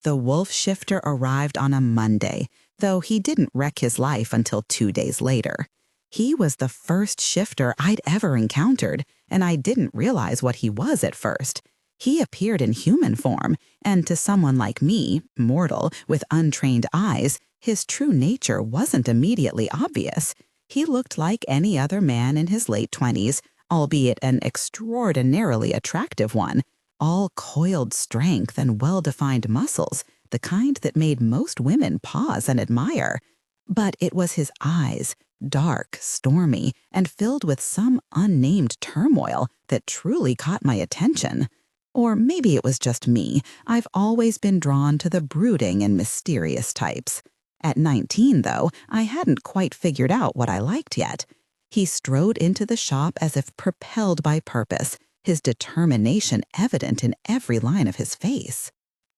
The wolf shifter arrived on a Monday, though he didn't wreck his life until 2 days later. He was the first shifter I'd ever encountered, and I didn't realize what he was at first. He appeared in human form, and to someone like me, mortal, with untrained eyes, his true nature wasn't immediately obvious. He looked like any other man in his late 20s, albeit an extraordinarily attractive one, all coiled strength and well-defined muscles, the kind that made most women pause and admire. But it was his eyes, dark, stormy, and filled with some unnamed turmoil, that truly caught my attention. Or maybe it was just me. I've always been drawn to the brooding and mysterious types. At 19, though, I hadn't quite figured out what I liked yet. He strode into the shop as if propelled by purpose, his determination evident in every line of his face.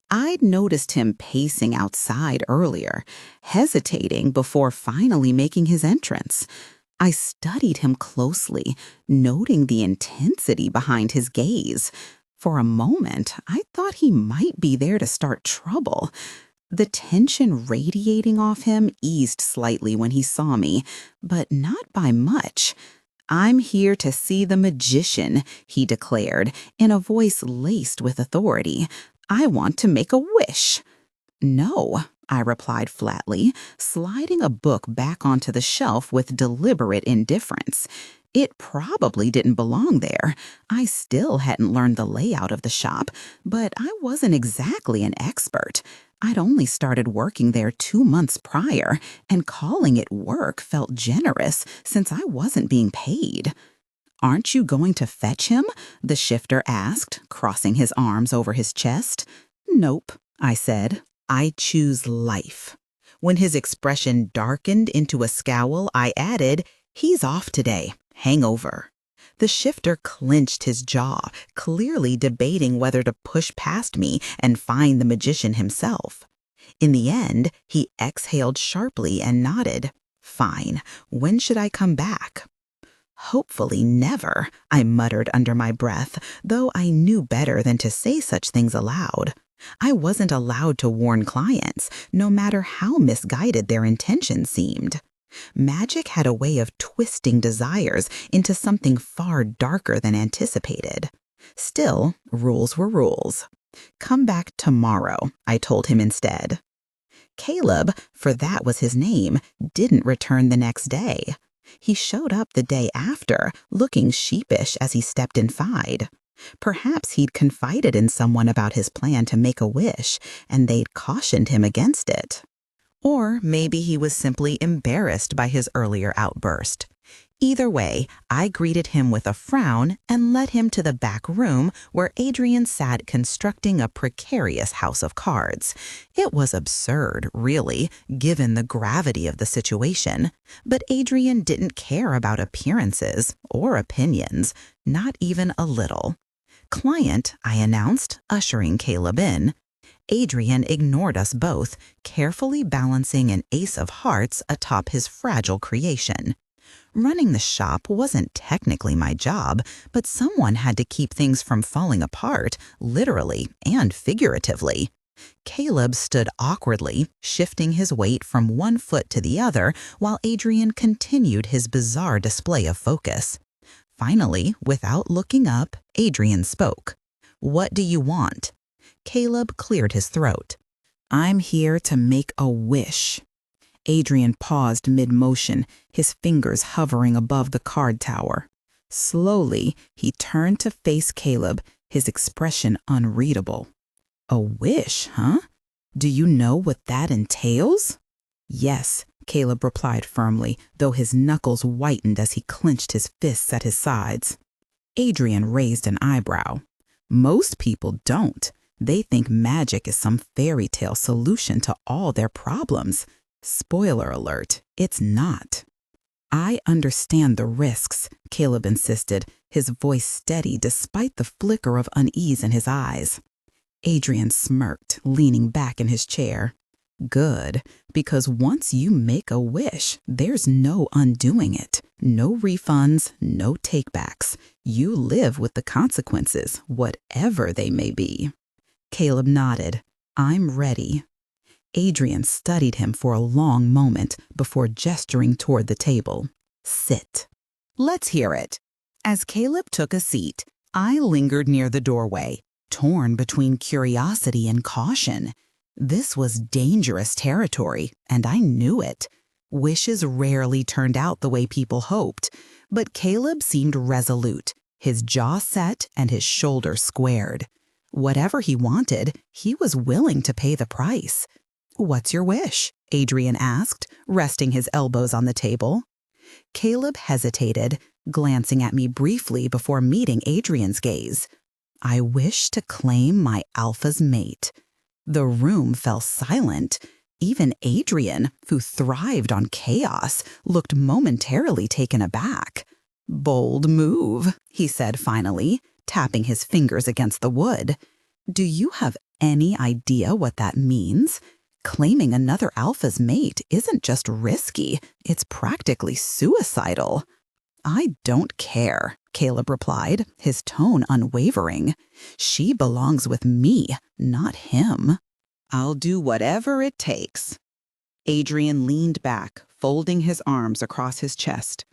I'd noticed him pacing outside earlier, hesitating before finally making his entrance. I studied him closely, noting the intensity behind his gaze. For a moment, I thought he might be there to start trouble. The tension radiating off him eased slightly when he saw me, but not by much. "I'm here to see the magician," he declared, in a voice laced with authority. "I want to make a wish." "No," I replied flatly, sliding a book back onto the shelf with deliberate indifference. It probably didn't belong there. I still hadn't learned the layout of the shop, but I wasn't exactly an expert. I'd only started working there 2 months prior, and calling it work felt generous since I wasn't being paid. "Aren't you going to fetch him?" the shifter asked, crossing his arms over his chest. "Nope," I said. "I choose life." When his expression darkened into a scowl, I added, "He's off today. Hangover." The shifter clenched his jaw, clearly debating whether to push past me and find the magician himself. In the end, he exhaled sharply and nodded. "Fine. When should I come back?" "Hopefully never," I muttered under my breath, though I knew better than to say such things aloud. I wasn't allowed to warn clients, no matter how misguided their intentions seemed. Magic had a way of twisting desires into something far darker than anticipated. Still, rules were rules. "Come back tomorrow," I told him instead. Caleb, for that was his name, didn't return the next day. He showed up the day after, looking sheepish as he stepped inside. Perhaps he'd confided in someone about his plan to make a wish, and they'd cautioned him against it. Or maybe he was simply embarrassed by his earlier outburst. Either way, I greeted him with a frown and led him to the back room where Adrian sat constructing a precarious house of cards. It was absurd, really, given the gravity of the situation, but Adrian didn't care about appearances or opinions, not even a little. "Client," I announced, ushering Caleb in. Adrian ignored us both, carefully balancing an ace of hearts atop his fragile creation. Running the shop wasn't technically my job, but someone had to keep things from falling apart, literally and figuratively. Caleb stood awkwardly, shifting his weight from one foot to the other, while Adrian continued his bizarre display of focus. Finally, without looking up, Adrian spoke. "What do you want?" Caleb cleared his throat. "I'm here to make a wish." Adrian paused mid-motion, his fingers hovering above the card tower. Slowly, he turned to face Caleb, his expression unreadable. "A wish, huh? Do you know what that entails?" "Yes," Caleb replied firmly, though his knuckles whitened as he clenched his fists at his sides. Adrian raised an eyebrow. "Most people don't. They think magic is some fairy tale solution to all their problems. Spoiler alert, it's not." "I understand the risks," Caleb insisted, his voice steady despite the flicker of unease in his eyes. Adrian smirked, leaning back in his chair. "Good, because once you make a wish, there's no undoing it. No refunds, no takebacks. You live with the consequences, whatever they may be." Caleb nodded. I'm ready. Adrian studied him for a long moment before gesturing toward the table. Sit. Let's hear it. As Caleb took a seat, I lingered near the doorway, torn between curiosity and caution. This was dangerous territory, and I knew it. Wishes rarely turned out the way people hoped, but Caleb seemed resolute, his jaw set and his shoulders squared. Whatever he wanted, he was willing to pay the price. "What's your wish?" Adrian asked, resting his elbows on the table. Caleb hesitated, glancing at me briefly before meeting Adrian's gaze. "I wish to claim my alpha's mate." The room fell silent. Even Adrian, who thrived on chaos, looked momentarily taken aback. "Bold move," he said finally, tapping his fingers against the wood. "Do you have any idea what that means? Claiming another alpha's mate isn't just risky, it's practically suicidal." "I don't care," Caleb replied, his tone unwavering. "She belongs with me, not him. I'll do whatever it takes." Adrian leaned back, folding his arms across his chest.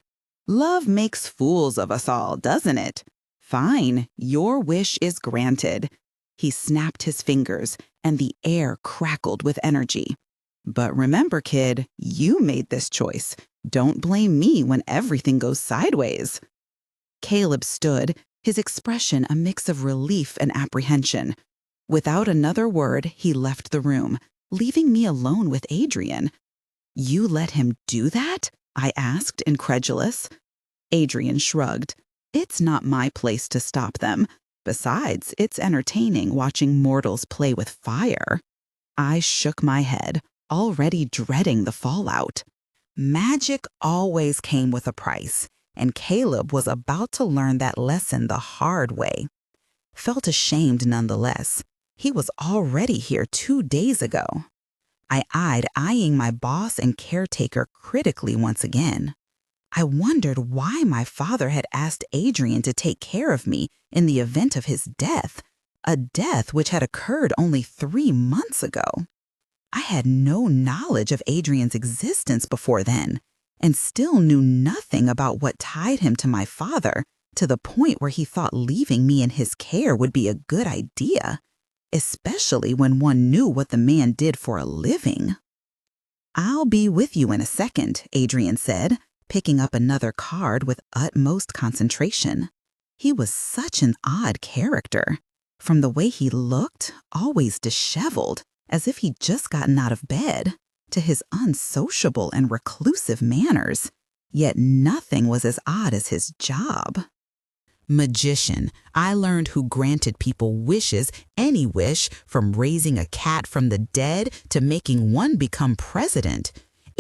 "Love makes fools of us all, doesn't it? Fine, your wish is granted." He snapped his fingers, and the air crackled with energy. "But remember, kid, you made this choice. Don't blame me when everything goes sideways." Caleb stood, his expression a mix of relief and apprehension. Without another word, he left the room, leaving me alone with Adrian. "You let him do that?" I asked, incredulous. Adrian shrugged. "It's not my place to stop them. Besides, it's entertaining watching mortals play with fire." I shook my head, already dreading the fallout. Magic always came with a price, and Caleb was about to learn that lesson the hard way. Felt ashamed nonetheless. He was already here 2 days ago. I eyeing my boss and caretaker critically once again. I wondered why my father had asked Adrian to take care of me in the event of his death, a death which had occurred only 3 months ago. I had no knowledge of Adrian's existence before then, and still knew nothing about what tied him to my father, to the point where he thought leaving me in his care would be a good idea, especially when one knew what the man did for a living. "I'll be with you in a second," Adrian said, picking up another card with utmost concentration. He was such an odd character. From the way he looked, always disheveled, as if he'd just gotten out of bed, to his unsociable and reclusive manners. Yet nothing was as odd as his job. Magician. I learned who granted people wishes, any wish, from raising a cat from the dead to making one become president.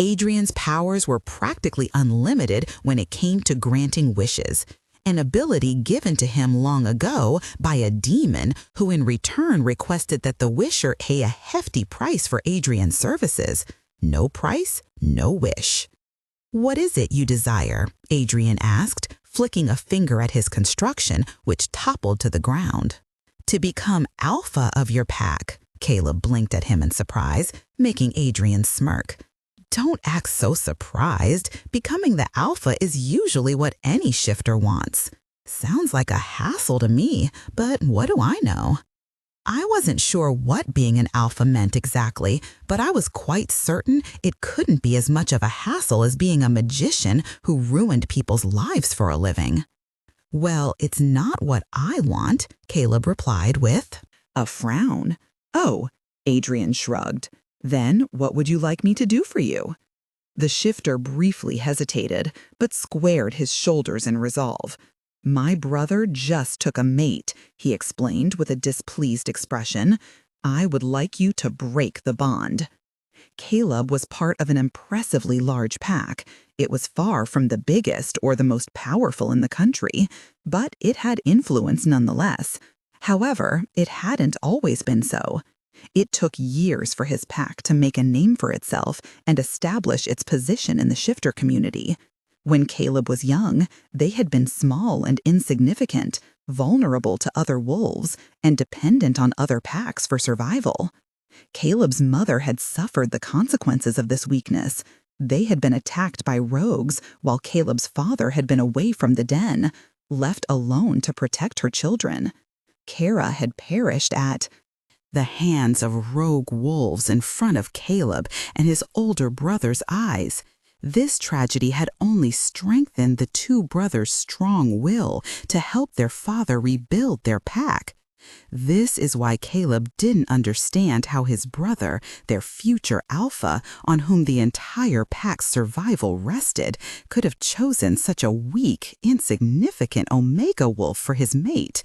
Adrian's powers were practically unlimited when it came to granting wishes, an ability given to him long ago by a demon who in return requested that the wisher pay a hefty price for Adrian's services. No price, no wish. "What is it you desire?" Adrian asked, flicking a finger at his construction, which toppled to the ground. "To become alpha of your pack." Caleb blinked at him in surprise, making Adrian smirk. "Don't act so surprised. Becoming the alpha is usually what any shifter wants." Sounds like a hassle to me, but what do I know? I wasn't sure what being an alpha meant exactly, but I was quite certain it couldn't be as much of a hassle as being a magician who ruined people's lives for a living. "Well, it's not what I want," Caleb replied with a frown. "Oh," Adrian shrugged. "Then what would you like me to do for you?" The shifter briefly hesitated, but squared his shoulders in resolve. "My brother just took a mate," he explained with a displeased expression. "I would like you to break the bond." Caleb was part of an impressively large pack. It was far from the biggest or the most powerful in the country, but it had influence nonetheless. However, it hadn't always been so. It took years for his pack to make a name for itself and establish its position in the shifter community. When Caleb was young, they had been small and insignificant, vulnerable to other wolves, and dependent on other packs for survival. Caleb's mother had suffered the consequences of this weakness. They had been attacked by rogues, while Caleb's father had been away from the den, left alone to protect her children. Kara had perished at the hands of rogue wolves in front of Caleb and his older brother's eyes. This tragedy had only strengthened the two brothers' strong will to help their father rebuild their pack. This is why Caleb didn't understand how his brother, their future alpha, on whom the entire pack's survival rested, could have chosen such a weak, insignificant Omega wolf for his mate.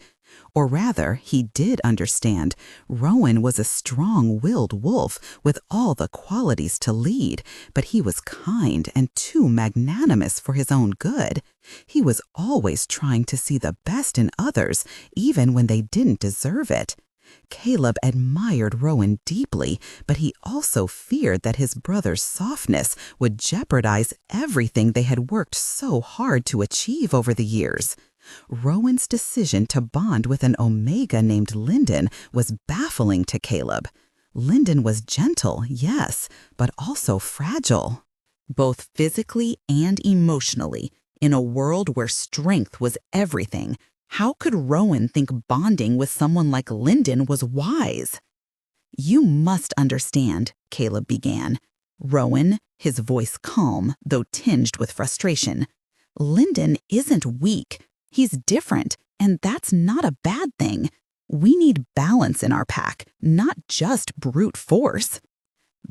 Or rather, he did understand. Rowan was a strong-willed wolf with all the qualities to lead, but he was kind and too magnanimous for his own good. He was always trying to see the best in others, even when they didn't deserve it. Caleb admired Rowan deeply, but he also feared that his brother's softness would jeopardize everything they had worked so hard to achieve over the years. Rowan's decision to bond with an Omega named Linden was baffling to Caleb. Linden was gentle, yes, but also fragile, both physically and emotionally. In a world where strength was everything, how could Rowan think bonding with someone like Linden was wise? "You must understand," Caleb began. "Rowan," his voice calm, though tinged with frustration, "Linden isn't weak. He's different, and that's not a bad thing. We need balance in our pack, not just brute force."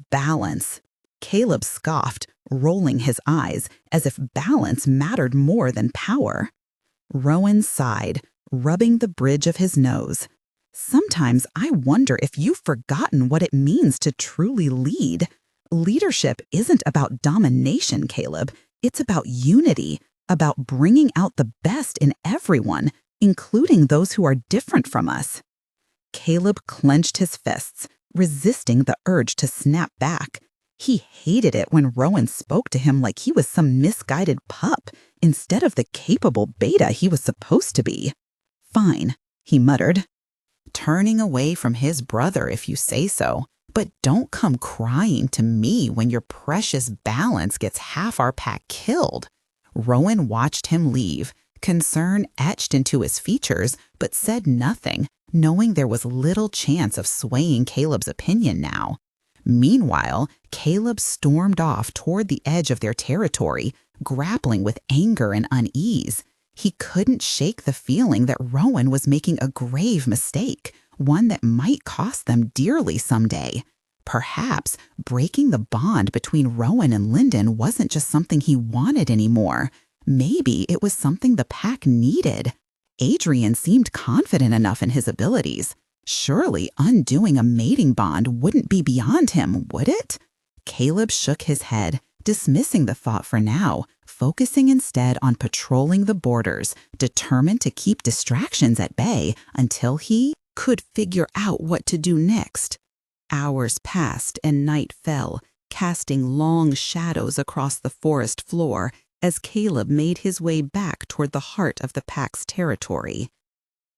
Balance. Caleb scoffed, rolling his eyes, as if balance mattered more than power. Rowan sighed, rubbing the bridge of his nose. "Sometimes I wonder if you've forgotten what it means to truly lead. Leadership isn't about domination, Caleb. It's about unity. About bringing out the best in everyone, including those who are different from us." Caleb clenched his fists, resisting the urge to snap back. He hated it when Rowan spoke to him like he was some misguided pup, instead of the capable beta he was supposed to be. "Fine," he muttered. "Turning away from his brother if you say so, but don't come crying to me when your precious balance gets half our pack killed." Rowan watched him leave, concern etched into his features, but said nothing, knowing there was little chance of swaying Caleb's opinion now. Meanwhile, Caleb stormed off toward the edge of their territory, grappling with anger and unease. He couldn't shake the feeling that Rowan was making a grave mistake, one that might cost them dearly someday. Perhaps breaking the bond between Rowan and Linden wasn't just something he wanted anymore. Maybe it was something the pack needed. Adrian seemed confident enough in his abilities. Surely undoing a mating bond wouldn't be beyond him, would it? Caleb shook his head, dismissing the thought for now, focusing instead on patrolling the borders, determined to keep distractions at bay until he could figure out what to do next. Hours passed and night fell, casting long shadows across the forest floor as Caleb made his way back toward the heart of the pack's territory.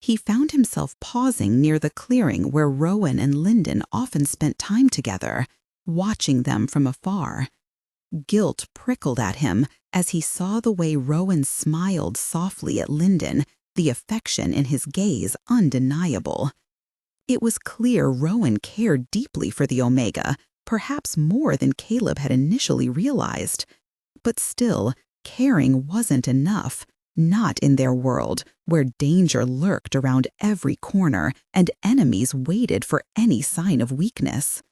He found himself pausing near the clearing where Rowan and Linden often spent time together, watching them from afar. Guilt prickled at him as he saw the way Rowan smiled softly at Linden, the affection in his gaze undeniable. It was clear Rowan cared deeply for the Omega, perhaps more than Caleb had initially realized. But still, caring wasn't enough, not in their world, where danger lurked around every corner and enemies waited for any sign of weakness.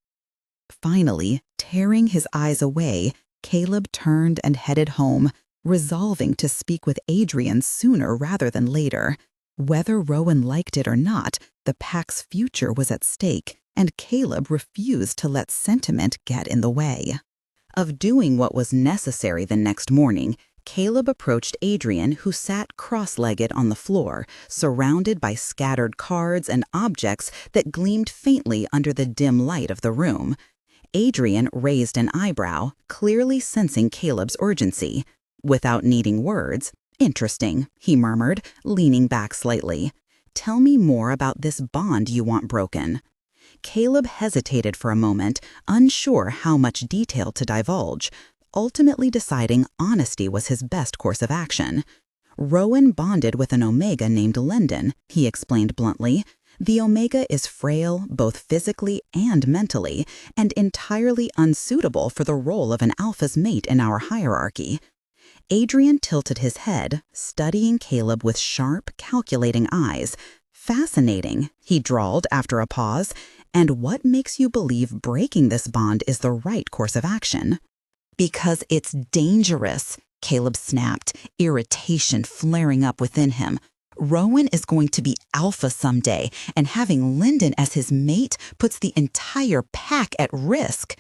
Finally, tearing his eyes away, Caleb turned and headed home, resolving to speak with Adrian sooner rather than later. Whether Rowan liked it or not, the pack's future was at stake, and Caleb refused to let sentiment get in the way. Of doing what was necessary the next morning, Caleb approached Adrian, who sat cross-legged on the floor, surrounded by scattered cards and objects that gleamed faintly under the dim light of the room. Adrian raised an eyebrow, clearly sensing Caleb's urgency. Without needing words, "Interesting," he murmured, leaning back slightly. "Tell me more about this bond you want broken." Caleb hesitated for a moment, unsure how much detail to divulge, ultimately deciding honesty was his best course of action. Rowan bonded with an omega named Linden, he explained bluntly. The omega is frail, both physically and mentally, and entirely unsuitable for the role of an alpha's mate in our hierarchy. Adrian tilted his head, studying Caleb with sharp, calculating eyes. Fascinating, he drawled after a pause. And what makes you believe breaking this bond is the right course of action? Because it's dangerous, Caleb snapped, irritation flaring up within him. Rowan is going to be alpha someday, and having Linden as his mate puts the entire pack at risk.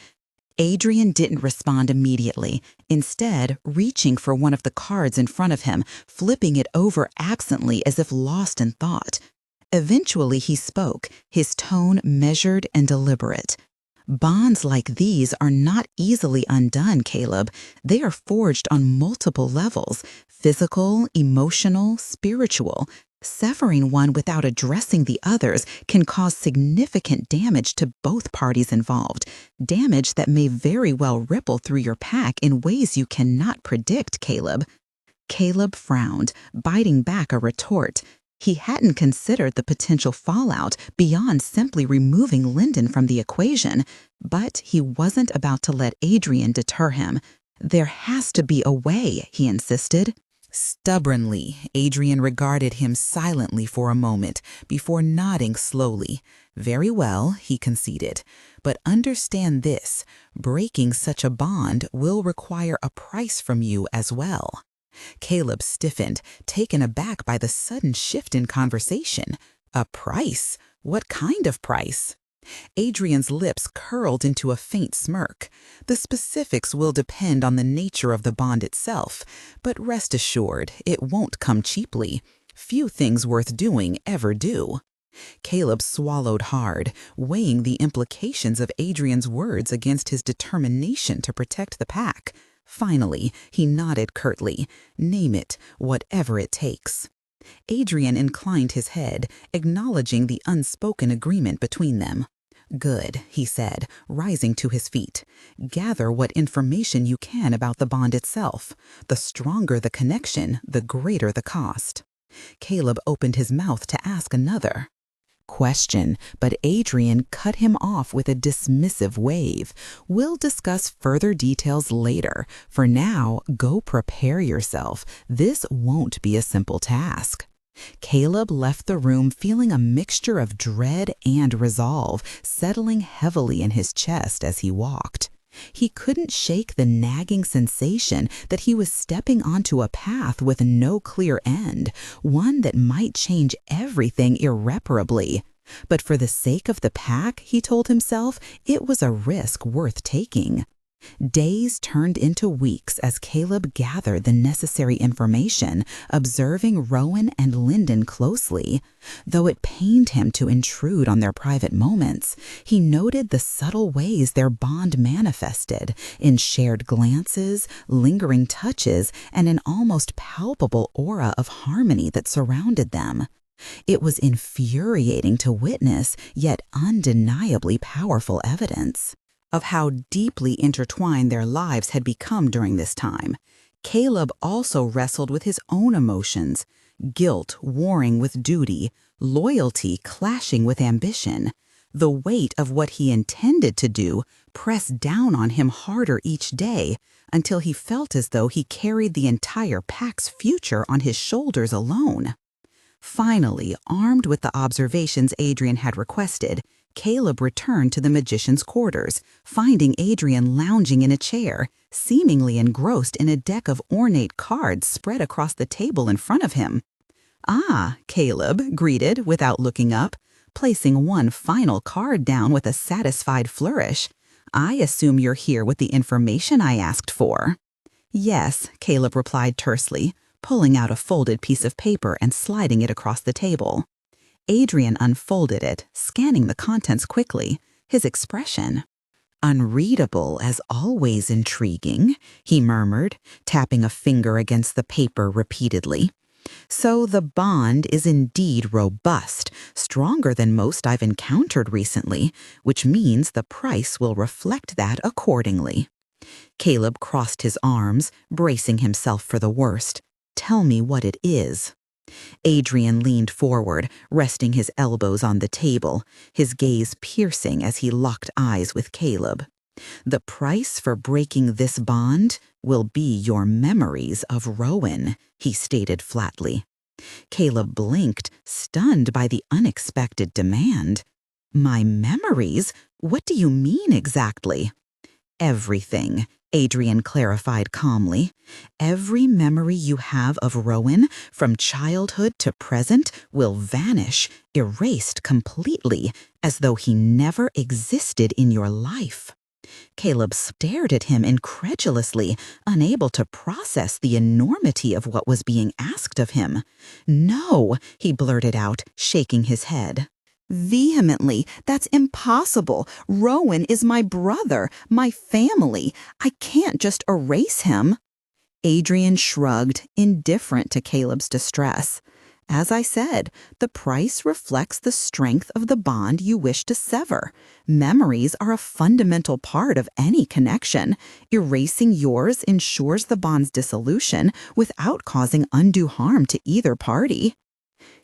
Adrian didn't respond immediately, instead reaching for one of the cards in front of him, flipping it over absently as if lost in thought. Eventually he spoke, his tone measured and deliberate. Bonds like these are not easily undone, Caleb. They are forged on multiple levels, physical, emotional, spiritual. Severing one without addressing the others can cause significant damage to both parties involved, damage that may very well ripple through your pack in ways you cannot predict, Caleb. Caleb frowned, biting back a retort. He hadn't considered the potential fallout beyond simply removing Linden from the equation, but he wasn't about to let Adrian deter him. There has to be a way, he insisted. Stubbornly, Adrian regarded him silently for a moment before nodding slowly. Very well, he conceded. But understand this, breaking such a bond will require a price from you as well. Caleb stiffened, taken aback by the sudden shift in conversation. A price? What kind of price? Adrian's lips curled into a faint smirk. The specifics will depend on the nature of the bond itself, but rest assured, it won't come cheaply. Few things worth doing ever do. Caleb swallowed hard, weighing the implications of Adrian's words against his determination to protect the pack. Finally, he nodded curtly. Name it, whatever it takes. Adrian inclined his head, acknowledging the unspoken agreement between them. Good, he said, rising to his feet. Gather what information you can about the bond itself. The stronger the connection, the greater the cost. Caleb opened his mouth to ask another question, but Adrian cut him off with a dismissive wave. We'll discuss further details later. For now, go prepare yourself. This won't be a simple task. Caleb left the room feeling a mixture of dread and resolve, settling heavily in his chest as he walked. He couldn't shake the nagging sensation that he was stepping onto a path with no clear end, one that might change everything irreparably. But for the sake of the pack, he told himself, it was a risk worth taking. Days turned into weeks as Caleb gathered the necessary information, observing Rowan and Linden closely. Though it pained him to intrude on their private moments, he noted the subtle ways their bond manifested in shared glances, lingering touches, and an almost palpable aura of harmony that surrounded them. It was infuriating to witness, yet undeniably powerful evidence of how deeply intertwined their lives had become during this time. Caleb also wrestled with his own emotions, guilt warring with duty, loyalty clashing with ambition. The weight of what he intended to do pressed down on him harder each day until he felt as though he carried the entire pack's future on his shoulders alone. Finally, armed with the observations Adrian had requested, Caleb returned to the magician's quarters, finding Adrian lounging in a chair, seemingly engrossed in a deck of ornate cards spread across the table in front of him. "Ah," Caleb greeted without looking up, placing one final card down with a satisfied flourish. "I assume you're here with the information I asked for." "Yes," Caleb replied tersely, pulling out a folded piece of paper and sliding it across the table. Adrian unfolded it, scanning the contents quickly, his expression unreadable as always intriguing, he murmured, tapping a finger against the paper repeatedly. So the bond is indeed robust, stronger than most I've encountered recently, which means the price will reflect that accordingly. Caleb crossed his arms, bracing himself for the worst. Tell me what it is. Adrian leaned forward, resting his elbows on the table, his gaze piercing as he locked eyes with Caleb. The price for breaking this bond will be your memories of Rowan, he stated flatly. Caleb blinked, stunned by the unexpected demand. My memories? What do you mean exactly? Everything, Adrian clarified calmly. Every memory you have of Rowan, from childhood to present, will vanish, erased completely, as though he never existed in your life. Caleb stared at him incredulously, unable to process the enormity of what was being asked of him. No, he blurted out, shaking his head. Vehemently, that's impossible. Rowan is my brother, my family. I can't just erase him. Adrian shrugged, indifferent to Caleb's distress. As I said, the price reflects the strength of the bond you wish to sever. Memories are a fundamental part of any connection. Erasing yours ensures the bond's dissolution without causing undue harm to either party.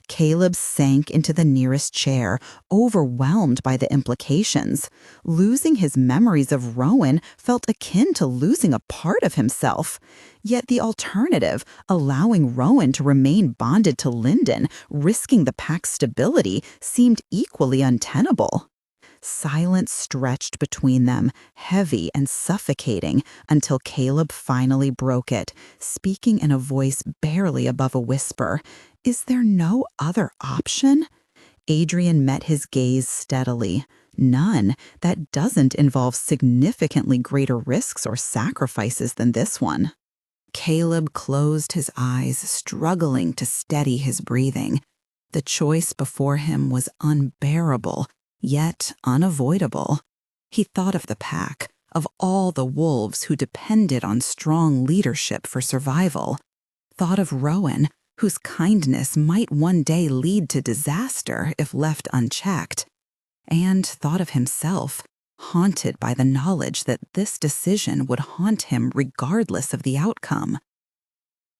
Caleb sank into the nearest chair, overwhelmed by the implications. Losing his memories of Rowan felt akin to losing a part of himself. Yet the alternative, allowing Rowan to remain bonded to Lyndon, risking the pack's stability, seemed equally untenable. Silence stretched between them, heavy and suffocating, until Caleb finally broke it, speaking in a voice barely above a whisper. Is there no other option? Adrian met his gaze steadily. None. That doesn't involve significantly greater risks or sacrifices than this one. Caleb closed his eyes, struggling to steady his breathing. The choice before him was unbearable, yet unavoidable. He thought of the pack, of all the wolves who depended on strong leadership for survival. Thought of Rowan, whose kindness might one day lead to disaster if left unchecked. And thought of himself, haunted by the knowledge that this decision would haunt him regardless of the outcome.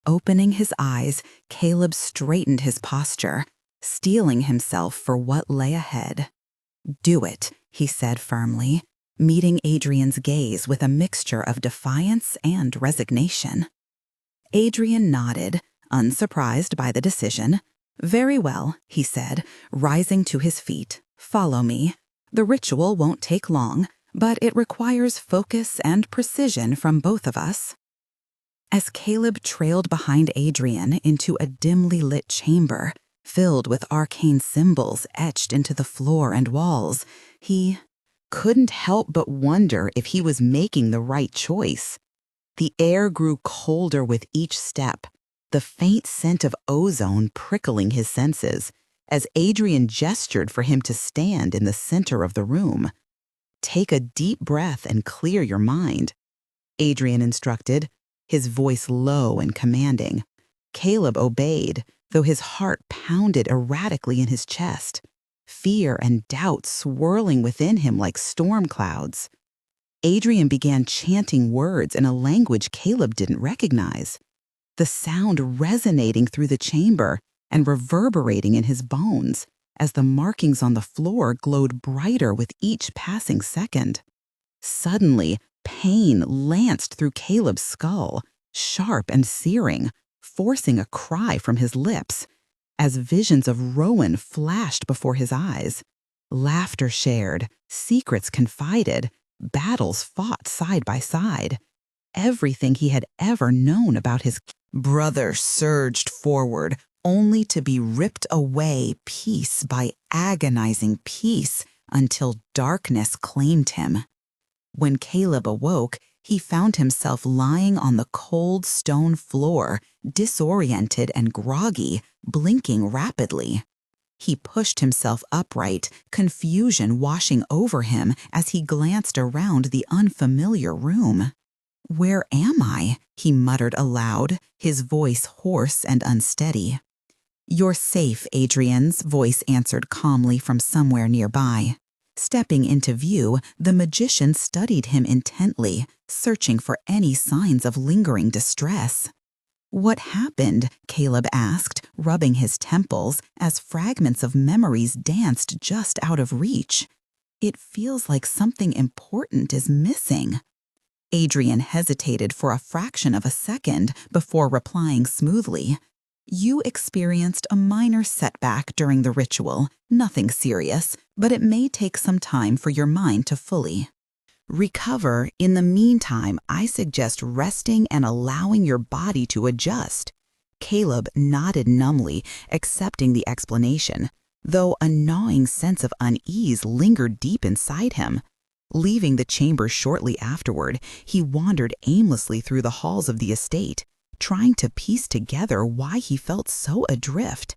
Opening his eyes, Caleb straightened his posture, steeling himself for what lay ahead. Do it, he said firmly, meeting Adrian's gaze with a mixture of defiance and resignation. Adrian nodded, unsurprised by the decision. Very well, he said, rising to his feet. Follow me. The ritual won't take long, but it requires focus and precision from both of us. As Caleb trailed behind Adrian into a dimly lit chamber, filled with arcane symbols etched into the floor and walls, he couldn't help but wonder if he was making the right choice. The air grew colder with each step, the faint scent of ozone prickling his senses, as Adrian gestured for him to stand in the center of the room. Take a deep breath and clear your mind, Adrian instructed, his voice low and commanding. Caleb obeyed, though his heart pounded erratically in his chest, fear and doubt swirling within him like storm clouds. Adrian began chanting words in a language Caleb didn't recognize, the sound resonating through the chamber and reverberating in his bones as the markings on the floor glowed brighter with each passing second. Suddenly, pain lanced through Caleb's skull, sharp and searing, forcing a cry from his lips, as visions of Rowan flashed before his eyes. Laughter shared, secrets confided, battles fought side by side. Everything he had ever known about his brother surged forward, only to be ripped away piece by agonizing piece until darkness claimed him. When Caleb awoke, he found himself lying on the cold stone floor, disoriented and groggy, blinking rapidly. He pushed himself upright, confusion washing over him as he glanced around the unfamiliar room. "Where am I?" he muttered aloud, his voice hoarse and unsteady. "You're safe," Adrian's voice answered calmly from somewhere nearby. Stepping into view, the magician studied him intently, searching for any signs of lingering distress. "What happened?" Caleb asked, rubbing his temples as fragments of memories danced just out of reach. "It feels like something important is missing." Adrian hesitated for a fraction of a second before replying smoothly. "You experienced a minor setback during the ritual, nothing serious, but it may take some time for your mind to fully recover. In the meantime, I suggest resting and allowing your body to adjust." Caleb nodded numbly, accepting the explanation, though a gnawing sense of unease lingered deep inside him. Leaving the chamber shortly afterward, he wandered aimlessly through the halls of the estate, trying to piece together why he felt so adrift.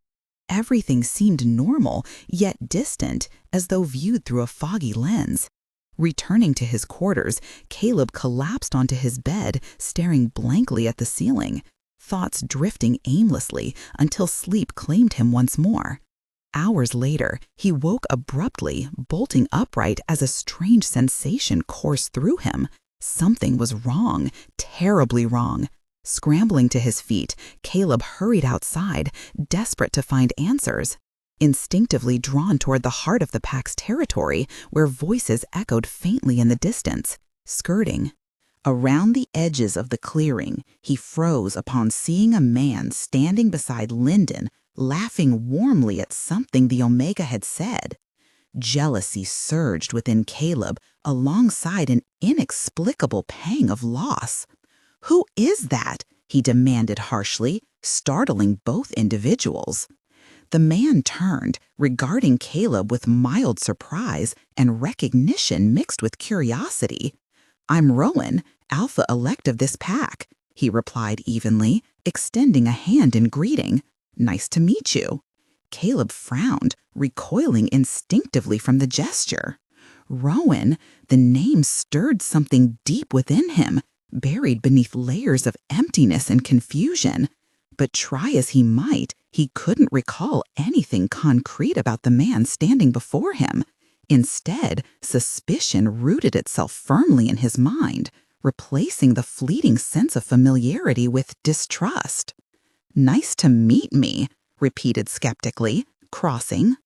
Everything seemed normal, yet distant, as though viewed through a foggy lens. Returning to his quarters, Caleb collapsed onto his bed, staring blankly at the ceiling, thoughts drifting aimlessly until sleep claimed him once more. Hours later, he woke abruptly, bolting upright as a strange sensation coursed through him. Something was wrong, terribly wrong. Scrambling to his feet, Caleb hurried outside, desperate to find answers. Instinctively drawn toward the heart of the pack's territory, where voices echoed faintly in the distance, skirting. Around the edges of the clearing, he froze upon seeing a man standing beside Lyndon, laughing warmly at something the Omega had said. Jealousy surged within Caleb alongside an inexplicable pang of loss. "Who is that?" he demanded harshly, startling both individuals. The man turned, regarding Caleb with mild surprise and recognition mixed with curiosity. "I'm Rowan, alpha elect of this pack," he replied evenly, extending a hand in greeting. "Nice to meet you." Caleb frowned, recoiling instinctively from the gesture. Rowan, the name stirred something deep within him, buried beneath layers of emptiness and confusion. But try as he might, he couldn't recall anything concrete about the man standing before him. Instead, suspicion rooted itself firmly in his mind, replacing the fleeting sense of familiarity with distrust. "Nice to meet me," repeated skeptically, crossing.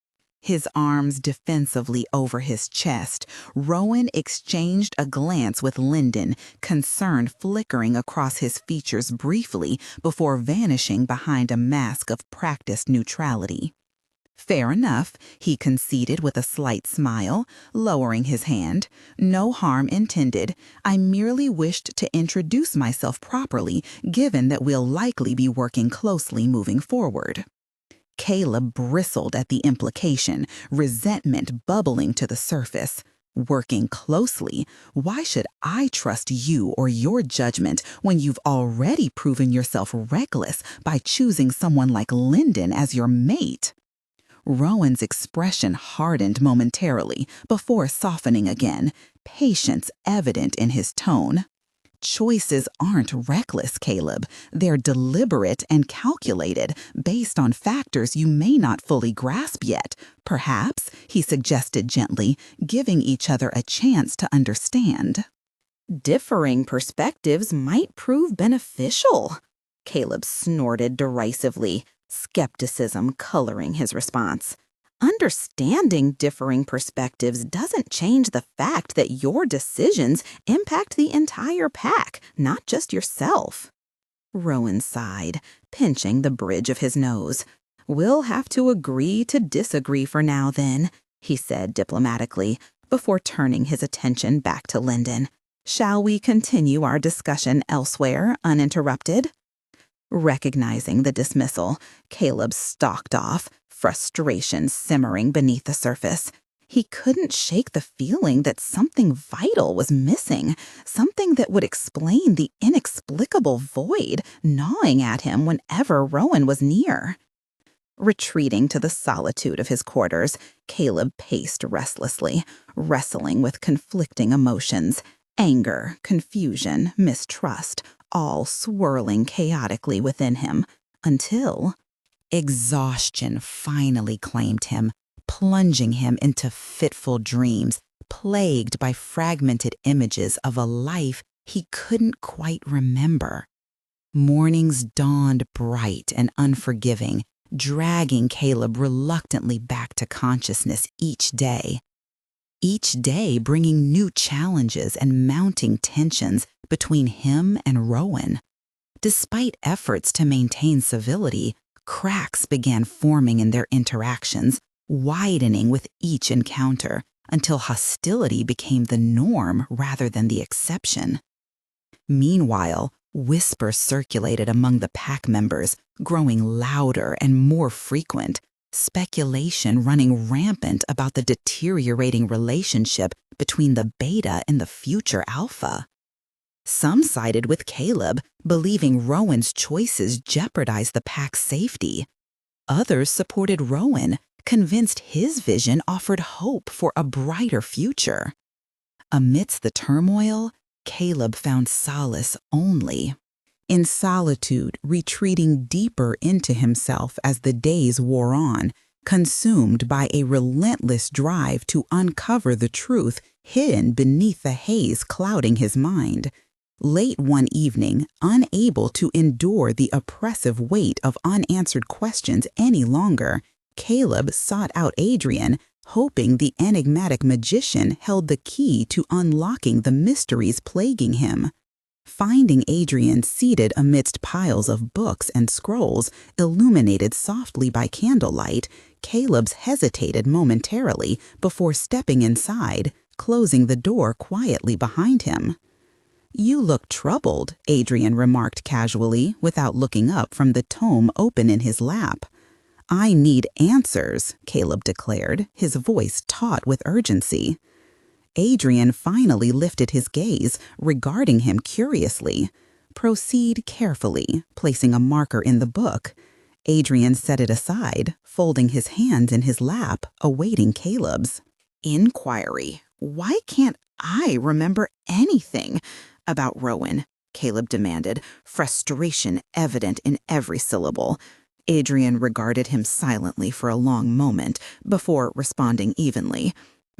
His arms defensively over his chest, Rowan exchanged a glance with Lyndon, concern flickering across his features briefly before vanishing behind a mask of practiced neutrality. "Fair enough," he conceded with a slight smile, lowering his hand. "No harm intended. I merely wished to introduce myself properly, given that we'll likely be working closely moving forward." Caleb bristled at the implication, resentment bubbling to the surface. "Working closely? Why should I trust you or your judgment when you've already proven yourself reckless by choosing someone like Lyndon as your mate?" Rowan's expression hardened momentarily before softening again, patience evident in his tone. "Choices aren't reckless, Caleb. They're deliberate and calculated, based on factors you may not fully grasp yet. Perhaps," he suggested gently, giving each other a chance to understand. "Differing perspectives might prove beneficial," Caleb snorted derisively, skepticism coloring his response. "Understanding differing perspectives doesn't change the fact that your decisions impact the entire pack, not just yourself." Rowan sighed, pinching the bridge of his nose. "We'll have to agree to disagree for now, then," he said diplomatically, before turning his attention back to Lyndon. "Shall we continue our discussion elsewhere, uninterrupted?" Recognizing the dismissal, Caleb stalked off, frustration simmering beneath the surface. He couldn't shake the feeling that something vital was missing, something that would explain the inexplicable void gnawing at him whenever Rowan was near. Retreating to the solitude of his quarters, Caleb paced restlessly, wrestling with conflicting emotions. Anger, confusion, mistrust, all swirling chaotically within him, until exhaustion finally claimed him, plunging him into fitful dreams, plagued by fragmented images of a life he couldn't quite remember. Mornings dawned bright and unforgiving, dragging Caleb reluctantly back to consciousness each day bringing new challenges and mounting tensions between him and Rowan. Despite efforts to maintain civility, cracks began forming in their interactions, widening with each encounter until hostility became the norm rather than the exception. Meanwhile, whispers circulated among the pack members, growing louder and more frequent, speculation running rampant about the deteriorating relationship between the beta and the future alpha. Some sided with Caleb, believing Rowan's choices jeopardized the pack's safety. Others supported Rowan, convinced his vision offered hope for a brighter future. Amidst the turmoil, Caleb found solace only in solitude, retreating deeper into himself as the days wore on, consumed by a relentless drive to uncover the truth hidden beneath the haze clouding his mind. Late one evening, unable to endure the oppressive weight of unanswered questions any longer, Caleb sought out Adrian, hoping the enigmatic magician held the key to unlocking the mysteries plaguing him. Finding Adrian seated amidst piles of books and scrolls illuminated softly by candlelight, Caleb hesitated momentarily before stepping inside, closing the door quietly behind him. "You look troubled," Adrian remarked casually, without looking up from the tome open in his lap. "I need answers," Caleb declared, his voice taut with urgency. Adrian finally lifted his gaze, regarding him curiously. "Proceed carefully," placing a marker in the book. Adrian set it aside, folding his hands in his lap, awaiting Caleb's. "Inquiry. Why can't I remember anything about Rowan?" Caleb demanded, frustration evident in every syllable. Adrian regarded him silently for a long moment before responding evenly.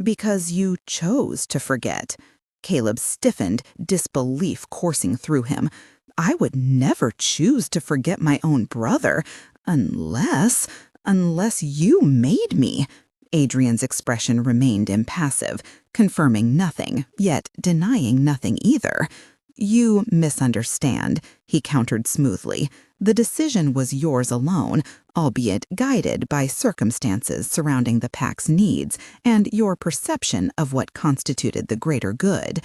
"Because you chose to forget." Caleb stiffened, disbelief coursing through him. "I would never choose to forget my own brother, unless you made me." Adrian's expression remained impassive, confirming nothing, yet denying nothing either. "You misunderstand," he countered smoothly. "The decision was yours alone, albeit guided by circumstances surrounding the pack's needs and your perception of what constituted the greater good."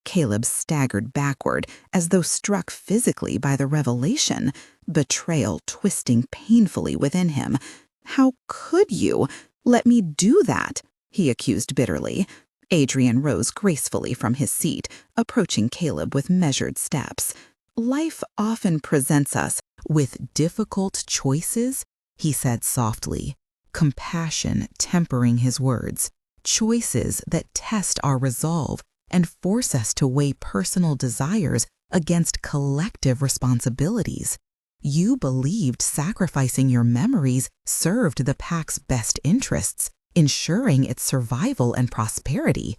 Caleb staggered backward, as though struck physically by the revelation, betrayal twisting painfully within him. "How could you let me do that?" he accused bitterly. Adrian rose gracefully from his seat, approaching Caleb with measured steps. "Life often presents us with difficult choices," he said softly, compassion tempering his words. "Choices that test our resolve and force us to weigh personal desires against collective responsibilities. You believed sacrificing your memories served the pack's best interests, ensuring its survival and prosperity."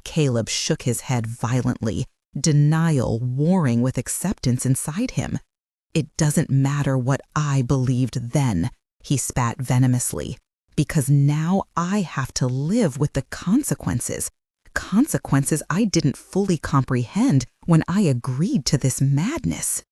Caleb shook his head violently, denial warring with acceptance inside him. "It doesn't matter what I believed then," he spat venomously, "because now I have to live with the consequences. Consequences I didn't fully comprehend when I agreed to this madness."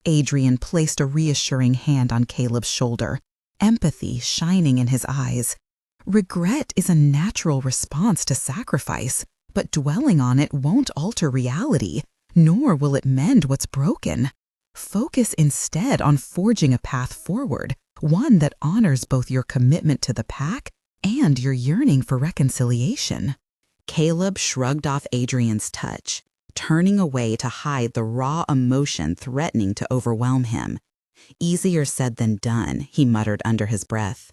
Adrian placed a reassuring hand on Caleb's shoulder, empathy shining in his eyes. "Regret is a natural response to sacrifice, but dwelling on it won't alter reality, nor will it mend what's broken. Focus instead on forging a path forward, one that honors both your commitment to the pack and your yearning for reconciliation." Caleb shrugged off Adrian's touch, turning away to hide the raw emotion threatening to overwhelm him. "Easier said than done," he muttered under his breath.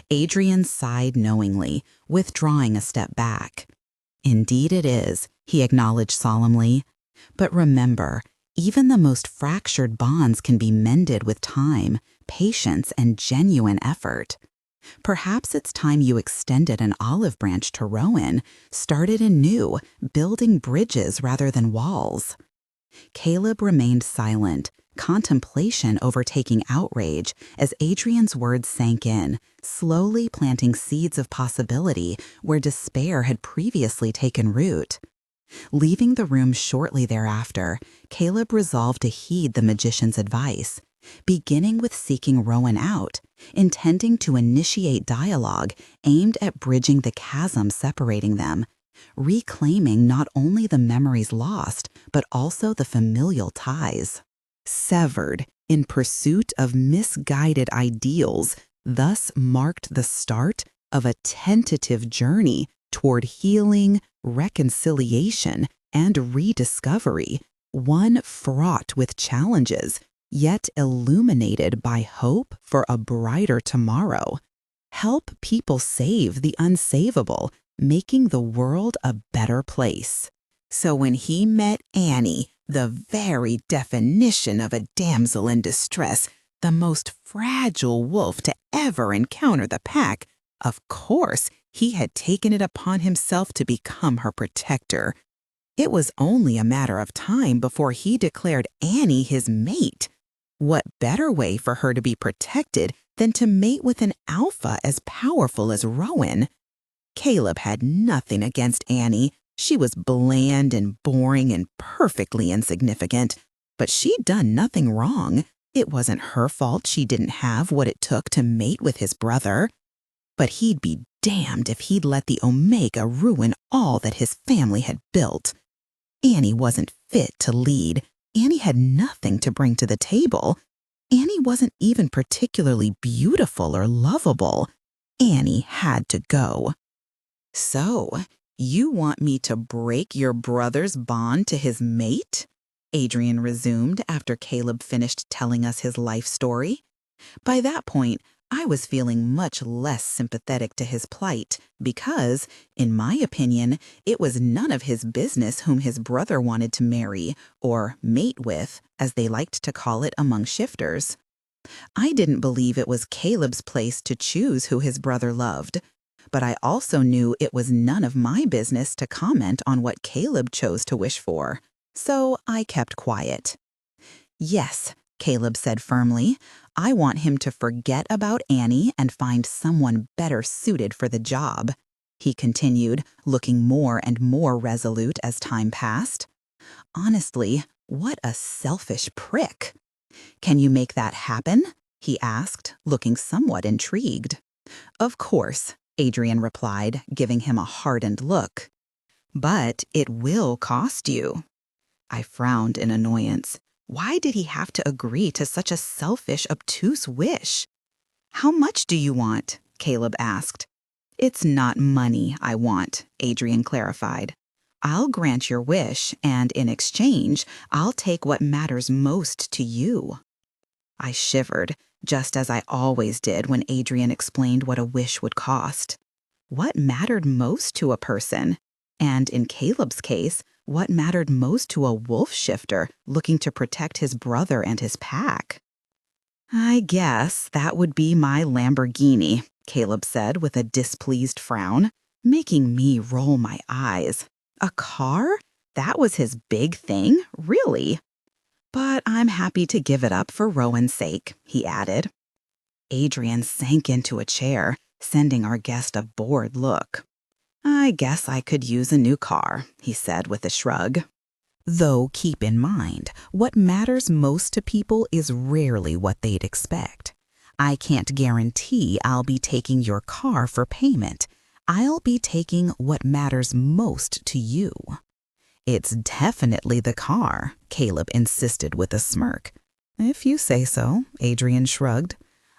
Adrian sighed knowingly, withdrawing a step back. "Indeed it is. he acknowledged solemnly. But remember, even the most fractured bonds can be mended with time, patience, and genuine effort. Perhaps it's time you extended an olive branch to Rowan, started anew, building bridges rather than walls. Caleb remained silent, contemplation overtaking outrage as Adrian's words sank in, slowly planting seeds of possibility where despair had previously taken root. Leaving the room shortly thereafter, Caleb resolved to heed the magician's advice, beginning with seeking Rowan out, intending to initiate dialogue aimed at bridging the chasm separating them, reclaiming not only the memories lost, but also the familial ties. Severed in pursuit of misguided ideals, thus marked the start of a tentative journey toward healing, reconciliation, and rediscovery, one fraught with challenges, yet illuminated by hope for a brighter tomorrow. Help people save the unsavable, making the world a better place. So when he met Annie, the very definition of a damsel in distress, the most fragile wolf to ever encounter the pack, of course, he had taken it upon himself to become her protector. It was only a matter of time before he declared Annie his mate. What better way for her to be protected than to mate with an alpha as powerful as Rowan? Caleb had nothing against Annie. She was bland and boring and perfectly insignificant. But she'd done nothing wrong. It wasn't her fault she didn't have what it took to mate with his brother. But he'd be damned if he'd let the Omega ruin all that his family had built. Annie wasn't fit to lead. Annie had nothing to bring to the table. Annie wasn't even particularly beautiful or lovable. Annie had to go. So, you want me to break your brother's bond to his mate? Adrian resumed after Caleb finished telling us his life story. By that point, I was feeling much less sympathetic to his plight because, in my opinion, it was none of his business whom his brother wanted to marry, or mate with, as they liked to call it among shifters. I didn't believe it was Caleb's place to choose who his brother loved, but I also knew it was none of my business to comment on what Caleb chose to wish for, so I kept quiet. Yes, Caleb said firmly, I want him to forget about Annie and find someone better suited for the job. He continued, looking more and more resolute as time passed. Honestly, what a selfish prick. Can you make that happen? He asked, looking somewhat intrigued. Of course, Adrian replied, giving him a hardened look. But it will cost you. I frowned in annoyance. Why did he have to agree to such a selfish, obtuse wish? How much do you want? Caleb asked. It's not money I want, Adrian clarified. I'll grant your wish, and in exchange, I'll take what matters most to you. I shivered, just as I always did when Adrian explained what a wish would cost. What mattered most to a person? And in Caleb's case, what mattered most to a wolf shifter looking to protect his brother and his pack? I guess that would be my Lamborghini, Caleb said with a displeased frown, making me roll my eyes. A car? That was his big thing? Really? But I'm happy to give it up for Rowan's sake, he added. Adrian sank into a chair, sending our guest a bored look. I guess I could use a new car, he said with a shrug. Though keep in mind, what matters most to people is rarely what they'd expect. I can't guarantee I'll be taking your car for payment. I'll be taking what matters most to you. It's definitely the car, Caleb insisted with a smirk. If you say so, Adrian shrugged.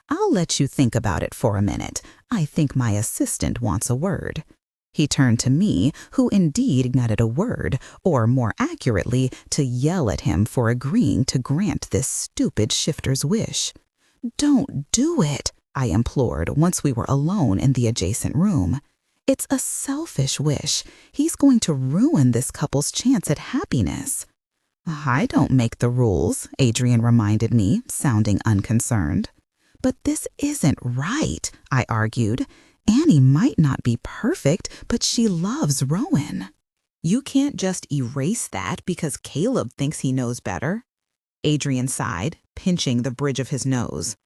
I'll let you think about it for a minute. I think my assistant wants a word. He turned to me, who indeed needed a word, or more accurately, to yell at him for agreeing to grant this stupid shifter's wish. Don't do it, I implored once we were alone in the adjacent room. It's a selfish wish. He's going to ruin this couple's chance at happiness. I don't make the rules, Adrian reminded me, sounding unconcerned. But this isn't right, I argued. Annie might not be perfect, but she loves Rowan. You can't just erase that because Caleb thinks he knows better. Adrian sighed, pinching the bridge of his nose.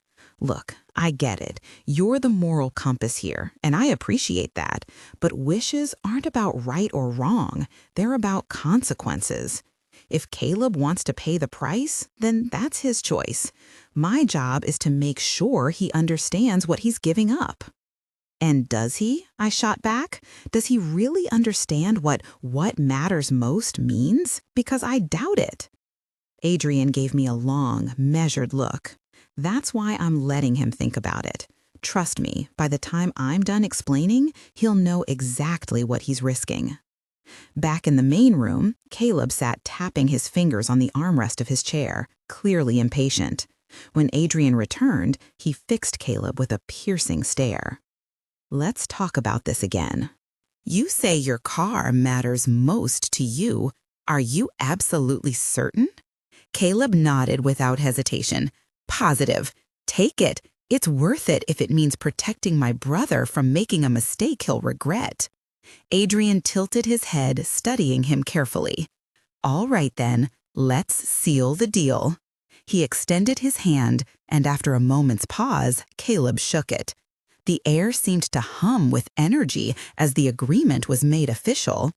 Look, I get it. You're the moral compass here, and I appreciate that. But wishes aren't about right or wrong. They're about consequences. If Caleb wants to pay the price, then that's his choice. My job is to make sure he understands what he's giving up. And does he? I shot back. Does he really understand what matters most means? Because I doubt it. Adrian gave me a long, measured look. That's why I'm letting him think about it. Trust me, by the time I'm done explaining, he'll know exactly what he's risking. Back in the main room, Caleb sat tapping his fingers on the armrest of his chair, clearly impatient. When Adrian returned, he fixed Caleb with a piercing stare. Let's talk about this again. You say your car matters most to you. Are you absolutely certain? Caleb nodded without hesitation. Positive. Take it. It's worth it if it means protecting my brother from making a mistake he'll regret. Adrian tilted his head, studying him carefully. All right then, let's seal the deal. He extended his hand, and after a moment's pause, Caleb shook it. The air seemed to hum with energy as the agreement was made official.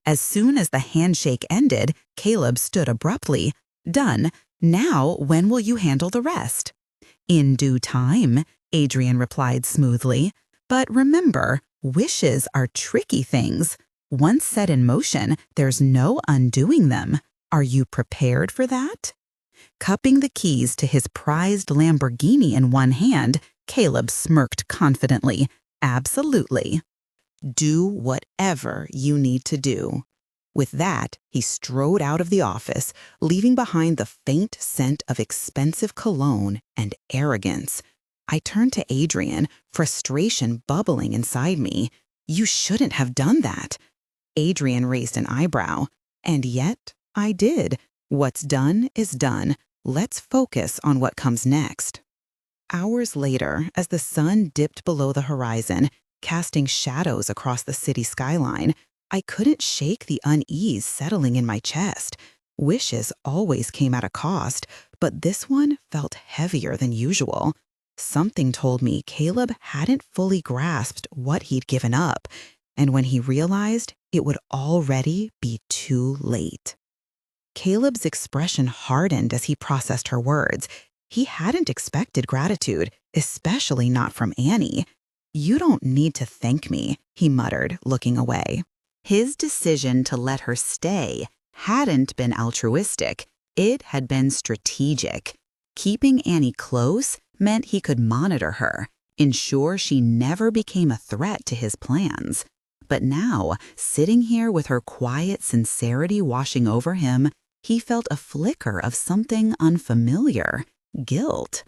As soon as the handshake ended, Caleb stood abruptly. Done. Now, when will you handle the rest? In due time, Adrian replied smoothly. But remember, wishes are tricky things. Once set in motion, there's no undoing them. Are you prepared for that? Cupping the keys to his prized Lamborghini in one hand, Caleb smirked confidently. Absolutely. Do whatever you need to do. With that, he strode out of the office, leaving behind the faint scent of expensive cologne and arrogance. I turned to Adrian, frustration bubbling inside me. You shouldn't have done that. Adrian raised an eyebrow. And yet, I did. What's done is done. Let's focus on what comes next. Hours later, as the sun dipped below the horizon, casting shadows across the city skyline, I couldn't shake the unease settling in my chest. Wishes always came at a cost, but this one felt heavier than usual. Something told me Caleb hadn't fully grasped what he'd given up, and when he realized, it would already be too late. Caleb's expression hardened as he processed her words. He hadn't expected gratitude, especially not from Annie. You don't need to thank me, he muttered, looking away. His decision to let her stay hadn't been altruistic. It had been strategic. Keeping Annie close meant he could monitor her, ensure she never became a threat to his plans. But now, sitting here with her quiet sincerity washing over him, he felt a flicker of something unfamiliar, guilt.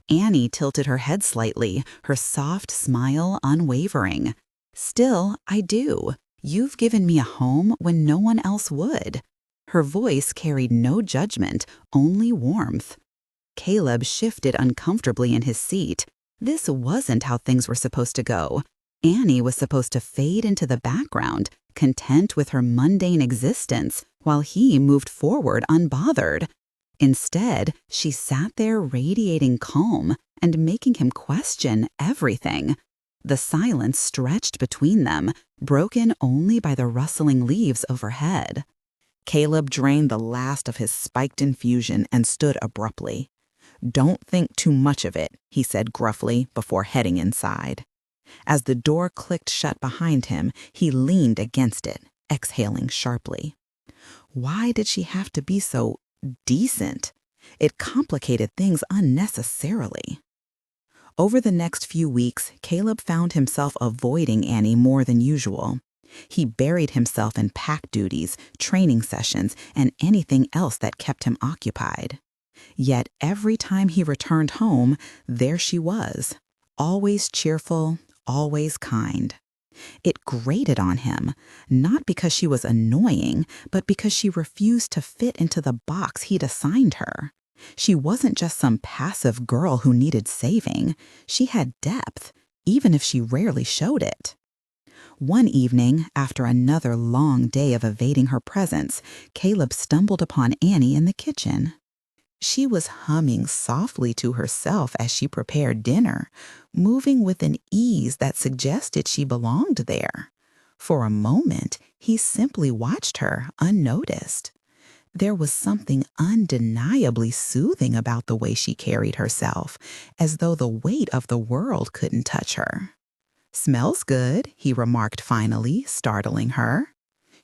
Annie tilted her head slightly, her soft smile unwavering. Still, I do. You've given me a home when no one else would. Her voice carried no judgment, only warmth. Caleb shifted uncomfortably in his seat. This wasn't how things were supposed to go. Annie was supposed to fade into the background, content with her mundane existence, while he moved forward unbothered. Instead, she sat there radiating calm and making him question everything. The silence stretched between them, broken only by the rustling leaves overhead. Caleb drained the last of his spiked infusion and stood abruptly. "Don't think too much of it," he said gruffly before heading inside. As the door clicked shut behind him, he leaned against it, exhaling sharply. Why did she have to be so decent? It complicated things unnecessarily. Over the next few weeks, Caleb found himself avoiding Annie more than usual. He buried himself in pack duties, training sessions, and anything else that kept him occupied. Yet every time he returned home, there she was, always cheerful, always kind. It grated on him, not because she was annoying, but because she refused to fit into the box he'd assigned her. She wasn't just some passive girl who needed saving. She had depth, even if she rarely showed it. One evening, after another long day of evading her presence, Caleb stumbled upon Annie in the kitchen. She was humming softly to herself as she prepared dinner, moving with an ease that suggested she belonged there. For a moment, he simply watched her, unnoticed. There was something undeniably soothing about the way she carried herself, as though the weight of the world couldn't touch her. "Smells good," he remarked finally, startling her.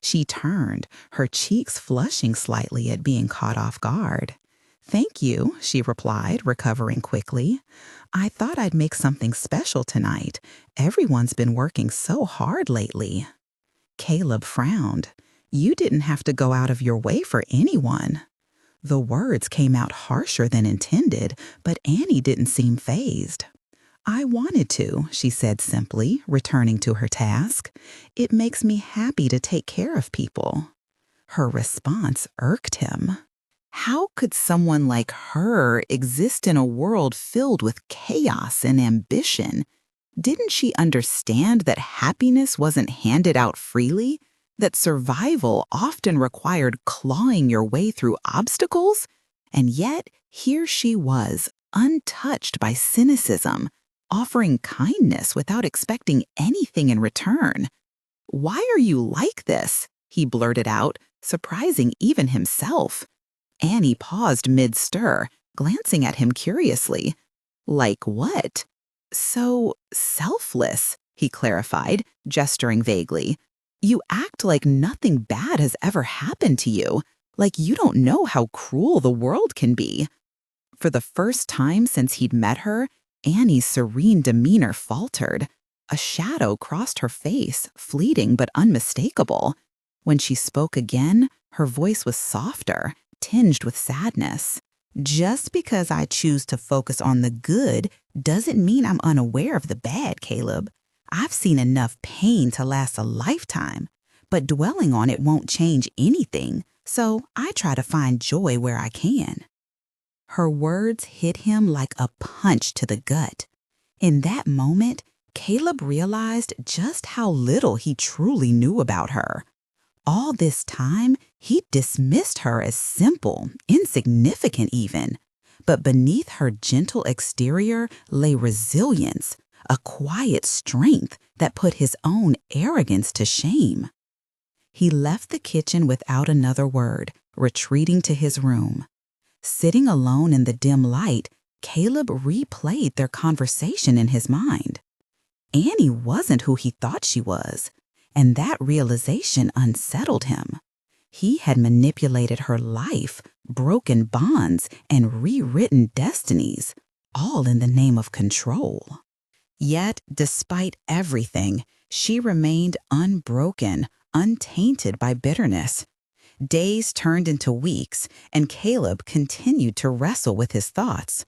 She turned, her cheeks flushing slightly at being caught off guard. "Thank you," she replied, recovering quickly. "I thought I'd make something special tonight. Everyone's been working so hard lately." Caleb frowned. "You didn't have to go out of your way for anyone." The words came out harsher than intended, but Annie didn't seem fazed. "I wanted to," she said simply, returning to her task. "It makes me happy to take care of people." Her response irked him. How could someone like her exist in a world filled with chaos and ambition? Didn't she understand that happiness wasn't handed out freely? That survival often required clawing your way through obstacles? And yet, here she was, untouched by cynicism, offering kindness without expecting anything in return. "Why are you like this?" he blurted out, surprising even himself. Annie paused mid-stir, glancing at him curiously. "Like what?" "So selfless," he clarified, gesturing vaguely. "You act like nothing bad has ever happened to you, like you don't know how cruel the world can be." For the first time since he'd met her, Annie's serene demeanor faltered. A shadow crossed her face, fleeting but unmistakable. When she spoke again, her voice was softer, tinged with sadness. "Just because I choose to focus on the good doesn't mean I'm unaware of the bad, Caleb. I've seen enough pain to last a lifetime, but dwelling on it won't change anything, so I try to find joy where I can." Her words hit him like a punch to the gut. In that moment, Caleb realized just how little he truly knew about her. All this time, he dismissed her as simple, insignificant even. But beneath her gentle exterior lay resilience, a quiet strength that put his own arrogance to shame. He left the kitchen without another word, retreating to his room. Sitting alone in the dim light, Caleb replayed their conversation in his mind. Annie wasn't who he thought she was, and that realization unsettled him. He had manipulated her life, broken bonds, and rewritten destinies, all in the name of control. Yet, despite everything, she remained unbroken, untainted by bitterness. Days turned into weeks, and Caleb continued to wrestle with his thoughts.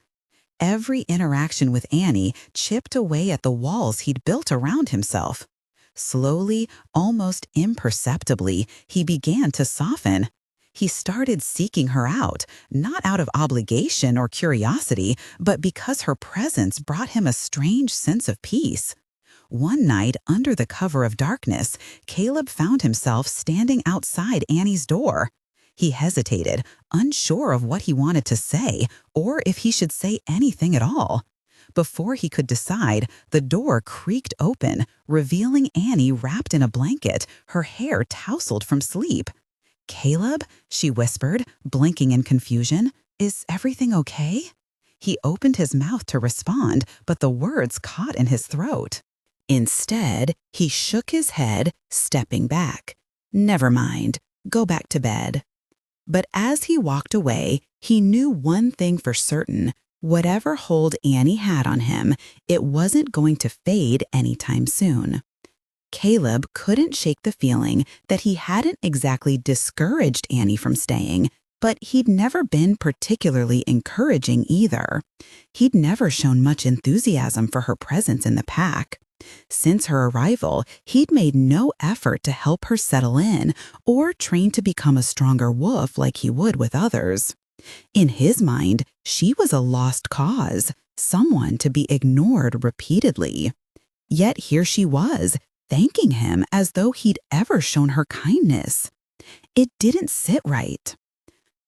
Every interaction with Annie chipped away at the walls he'd built around himself. Slowly, almost imperceptibly, he began to soften. He started seeking her out, not out of obligation or curiosity, but because her presence brought him a strange sense of peace. One night, under the cover of darkness, Caleb found himself standing outside Annie's door. He hesitated, unsure of what he wanted to say, or if he should say anything at all. Before he could decide, the door creaked open, revealing Annie wrapped in a blanket, her hair tousled from sleep. "Caleb," she whispered, blinking in confusion, "is everything okay?" He opened his mouth to respond, but the words caught in his throat. Instead, he shook his head, stepping back. "Never mind. Go back to bed." But as he walked away, he knew one thing for certain. Whatever hold Annie had on him, it wasn't going to fade anytime soon. Caleb couldn't shake the feeling that he hadn't exactly discouraged Annie from staying, but he'd never been particularly encouraging either. He'd never shown much enthusiasm for her presence in the pack. Since her arrival, he'd made no effort to help her settle in or train to become a stronger wolf like he would with others. In his mind, she was a lost cause, someone to be ignored repeatedly. Yet here she was, thanking him as though he'd ever shown her kindness. It didn't sit right.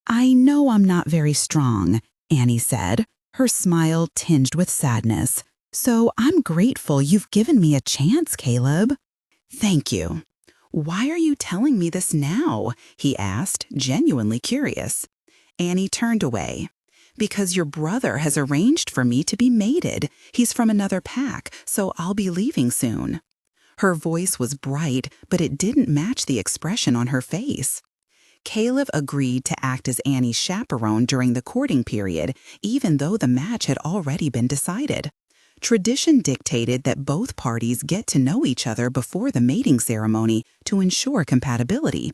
"I know I'm not very strong," Annie said, her smile tinged with sadness. "So I'm grateful you've given me a chance, Caleb." "Thank you. Why are you telling me this now?" he asked, genuinely curious. Annie turned away. "Because your brother has arranged for me to be mated. He's from another pack, so I'll be leaving soon." Her voice was bright, but it didn't match the expression on her face. Caleb agreed to act as Annie's chaperone during the courting period, even though the match had already been decided. Tradition dictated that both parties get to know each other before the mating ceremony to ensure compatibility.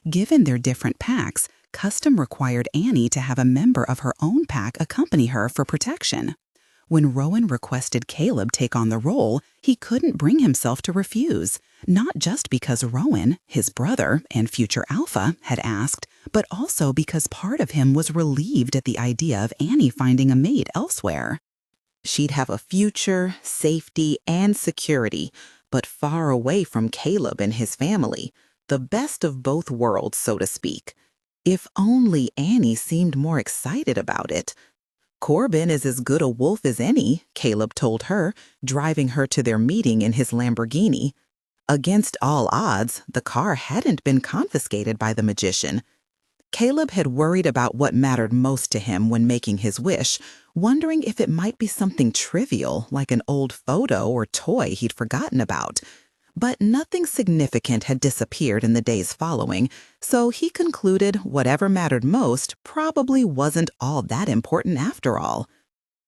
Given their different packs, custom required Annie to have a member of her own pack accompany her for protection. When Rowan requested Caleb take on the role, he couldn't bring himself to refuse, not just because Rowan, his brother and future alpha, had asked, but also because part of him was relieved at the idea of Annie finding a mate elsewhere. She'd have a future, safety, and security, but far away from Caleb and his family, the best of both worlds, so to speak. If only Annie seemed more excited about it. "Corbin is as good a wolf as any," Caleb told her, driving her to their meeting in his Lamborghini. Against all odds, the car hadn't been confiscated by the magician. Caleb had worried about what mattered most to him when making his wish, wondering if it might be something trivial like an old photo or toy he'd forgotten about. But nothing significant had disappeared in the days following, so he concluded whatever mattered most probably wasn't all that important after all.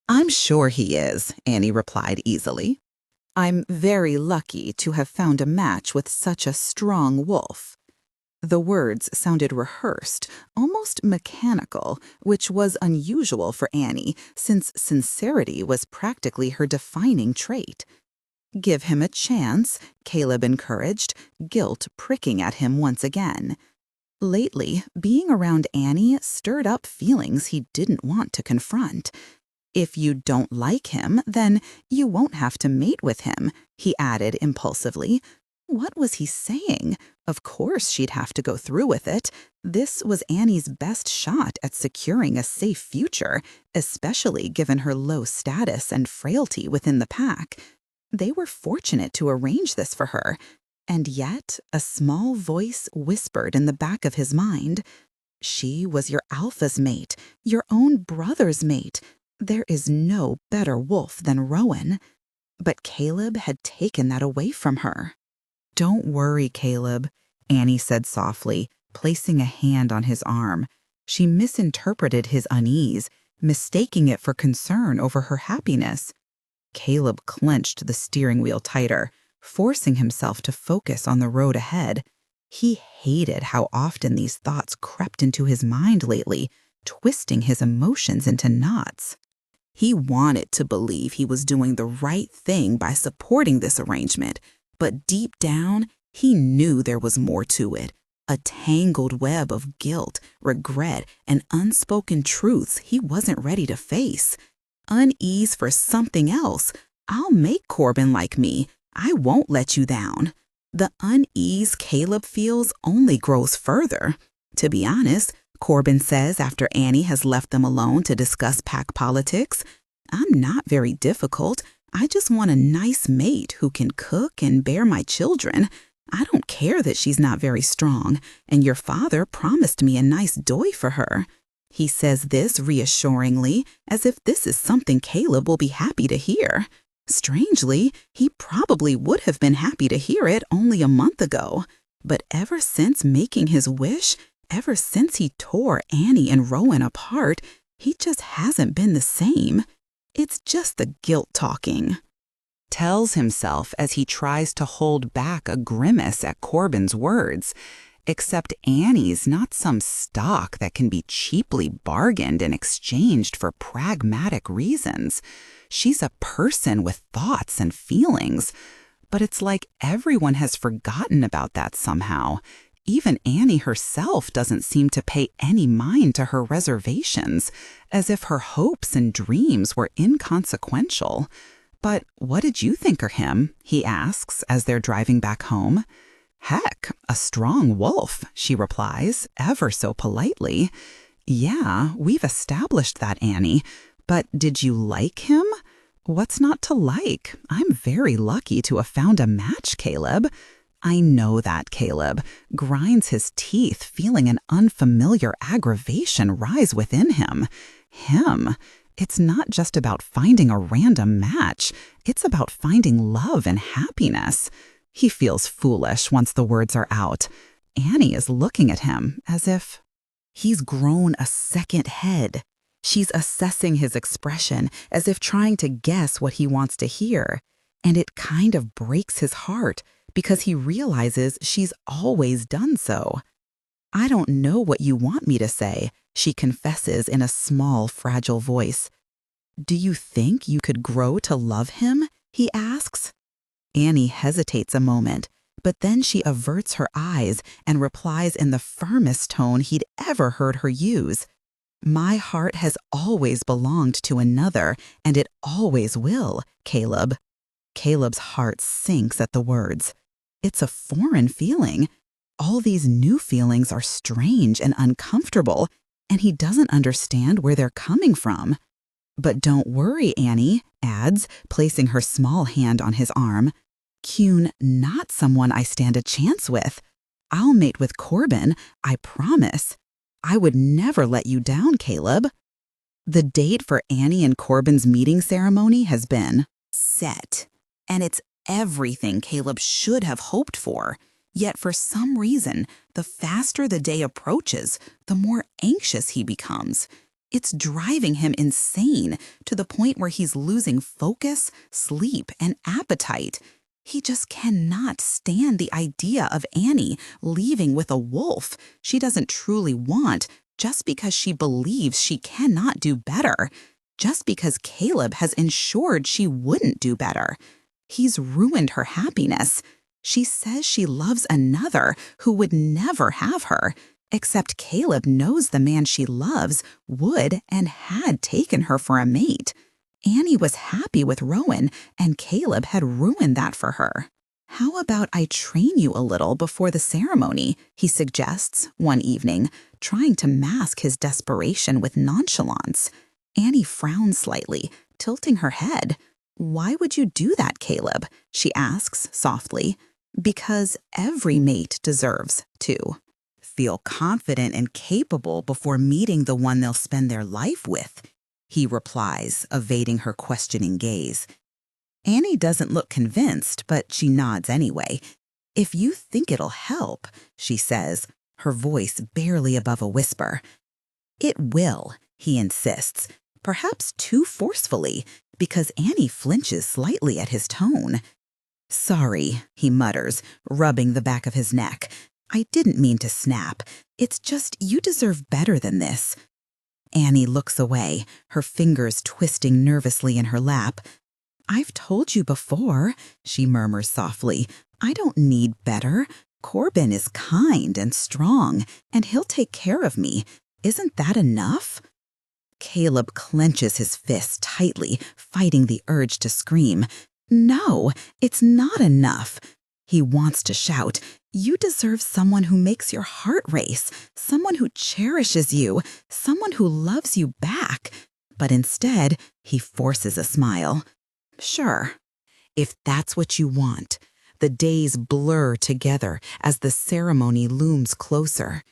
"I'm sure he is," Annie replied easily. "I'm very lucky to have found a match with such a strong wolf." The words sounded rehearsed, almost mechanical, which was unusual for Annie, since sincerity was practically her defining trait. "Give him a chance," Caleb encouraged, guilt pricking at him once again. Lately, being around Annie stirred up feelings he didn't want to confront. "If you don't like him, then you won't have to mate with him," he added impulsively. What was he saying? Of course she'd have to go through with it. This was Annie's best shot at securing a safe future, especially given her low status and frailty within the pack. They were fortunate to arrange this for her. And yet, a small voice whispered in the back of his mind, "She was your alpha's mate, your own brother's mate. There is no better wolf than Rowan." But Caleb had taken that away from her. "Don't worry, Caleb," Annie said softly, placing a hand on his arm. She misinterpreted his unease, mistaking it for concern over her happiness. Caleb clenched the steering wheel tighter, forcing himself to focus on the road ahead. He hated how often these thoughts crept into his mind lately, twisting his emotions into knots. He wanted to believe he was doing the right thing by supporting this arrangement, but deep down, he knew there was more to it. A tangled web of guilt, regret, and unspoken truths he wasn't ready to face. Unease for something else. "I'll make Corbin like me. I won't let you down." The unease Caleb feels only grows further. To be honest, Corbin says after Annie has left them alone to discuss pack politics, "I'm not very difficult. I just want a nice mate who can cook and bear my children. I don't care that she's not very strong, and your father promised me a nice doy for her." He says this reassuringly, as if this is something Caleb will be happy to hear. Strangely, he probably would have been happy to hear it only a month ago. But ever since making his wish, ever since he tore Annie and Rowan apart, he just hasn't been the same. It's just the guilt talking. Tells himself as he tries to hold back a grimace at Corbin's words. Except Annie's not some stock that can be cheaply bargained and exchanged for pragmatic reasons. She's a person with thoughts and feelings. But it's like everyone has forgotten about that somehow. Even Annie herself doesn't seem to pay any mind to her reservations, as if her hopes and dreams were inconsequential. "But what did you think of him?" he asks as they're driving back home. "Heck, a strong wolf," she replies, ever so politely. "Yeah, we've established that, Annie. But did you like him?" "What's not to like? I'm very lucky to have found a match, Caleb." "I know that," Caleb grinds his teeth, feeling an unfamiliar aggravation rise within him. Him. It's not just about finding a random match. It's about finding love and happiness. He feels foolish once the words are out. Annie is looking at him as if he's grown a second head. She's assessing his expression as if trying to guess what he wants to hear. And it kind of breaks his heart because he realizes she's always done so. "I don't know what you want me to say," she confesses in a small, fragile voice. "Do you think you could grow to love him?" he asks. Annie hesitates a moment, but then she averts her eyes and replies in the firmest tone he'd ever heard her use. "My heart has always belonged to another, and it always will, Caleb." Caleb's heart sinks at the words. It's a foreign feeling. All these new feelings are strange and uncomfortable, and he doesn't understand where they're coming from. "But don't worry," Annie adds, placing her small hand on his arm. "Kuhn, not someone I stand a chance with. I'll mate with Corbin, I promise. I would never let you down, Caleb." The date for Annie and Corbin's meeting ceremony has been set, and it's everything Caleb should have hoped for. Yet for some reason, the faster the day approaches, the more anxious he becomes. It's driving him insane to the point where he's losing focus, sleep, and appetite. He just cannot stand the idea of Annie leaving with a wolf she doesn't truly want just because she believes she cannot do better, just because Caleb has ensured she wouldn't do better. He's ruined her happiness. She says she loves another who would never have her, except Caleb knows the man she loves would and had taken her for a mate. Annie was happy with Rowan, and Caleb had ruined that for her. "How about I train you a little before the ceremony?" he suggests one evening, trying to mask his desperation with nonchalance. Annie frowns slightly, tilting her head. "Why would you do that, Caleb?" she asks softly. "Because every mate deserves to feel confident and capable before meeting the one they'll spend their life with," he replies, evading her questioning gaze. Annie doesn't look convinced, but she nods anyway. "If you think it'll help," she says, her voice barely above a whisper. "It will," he insists, perhaps too forcefully, because Annie flinches slightly at his tone. "Sorry," he mutters, rubbing the back of his neck. "I didn't mean to snap. It's just you deserve better than this." Annie looks away, her fingers twisting nervously in her lap. "I've told you before," she murmurs softly. "I don't need better. Corbin is kind and strong, and he'll take care of me. Isn't that enough?" Caleb clenches his fist tightly, fighting the urge to scream. "No, it's not enough." He wants to shout, "You deserve someone who makes your heart race, someone who cherishes you, someone who loves you back." But instead, he forces a smile. "Sure, if that's what you want." The days blur together as the ceremony looms closer,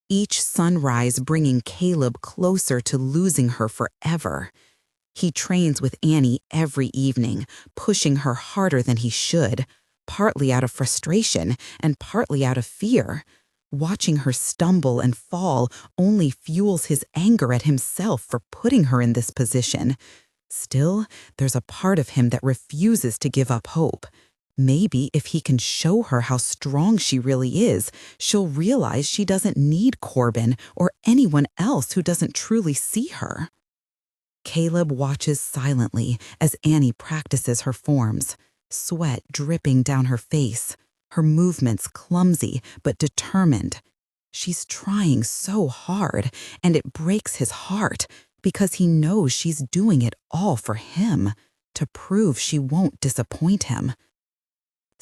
each sunrise bringing Caleb closer to losing her forever. He trains with Annie every evening, pushing her harder than he should, partly out of frustration and partly out of fear. Watching her stumble and fall only fuels his anger at himself for putting her in this position. Still, there's a part of him that refuses to give up hope. Maybe if he can show her how strong she really is, she'll realize she doesn't need Corbin or anyone else who doesn't truly see her. Caleb watches silently as Annie practices her forms, sweat dripping down her face, her movements clumsy but determined. She's trying so hard, and it breaks his heart because he knows she's doing it all for him, to prove she won't disappoint him.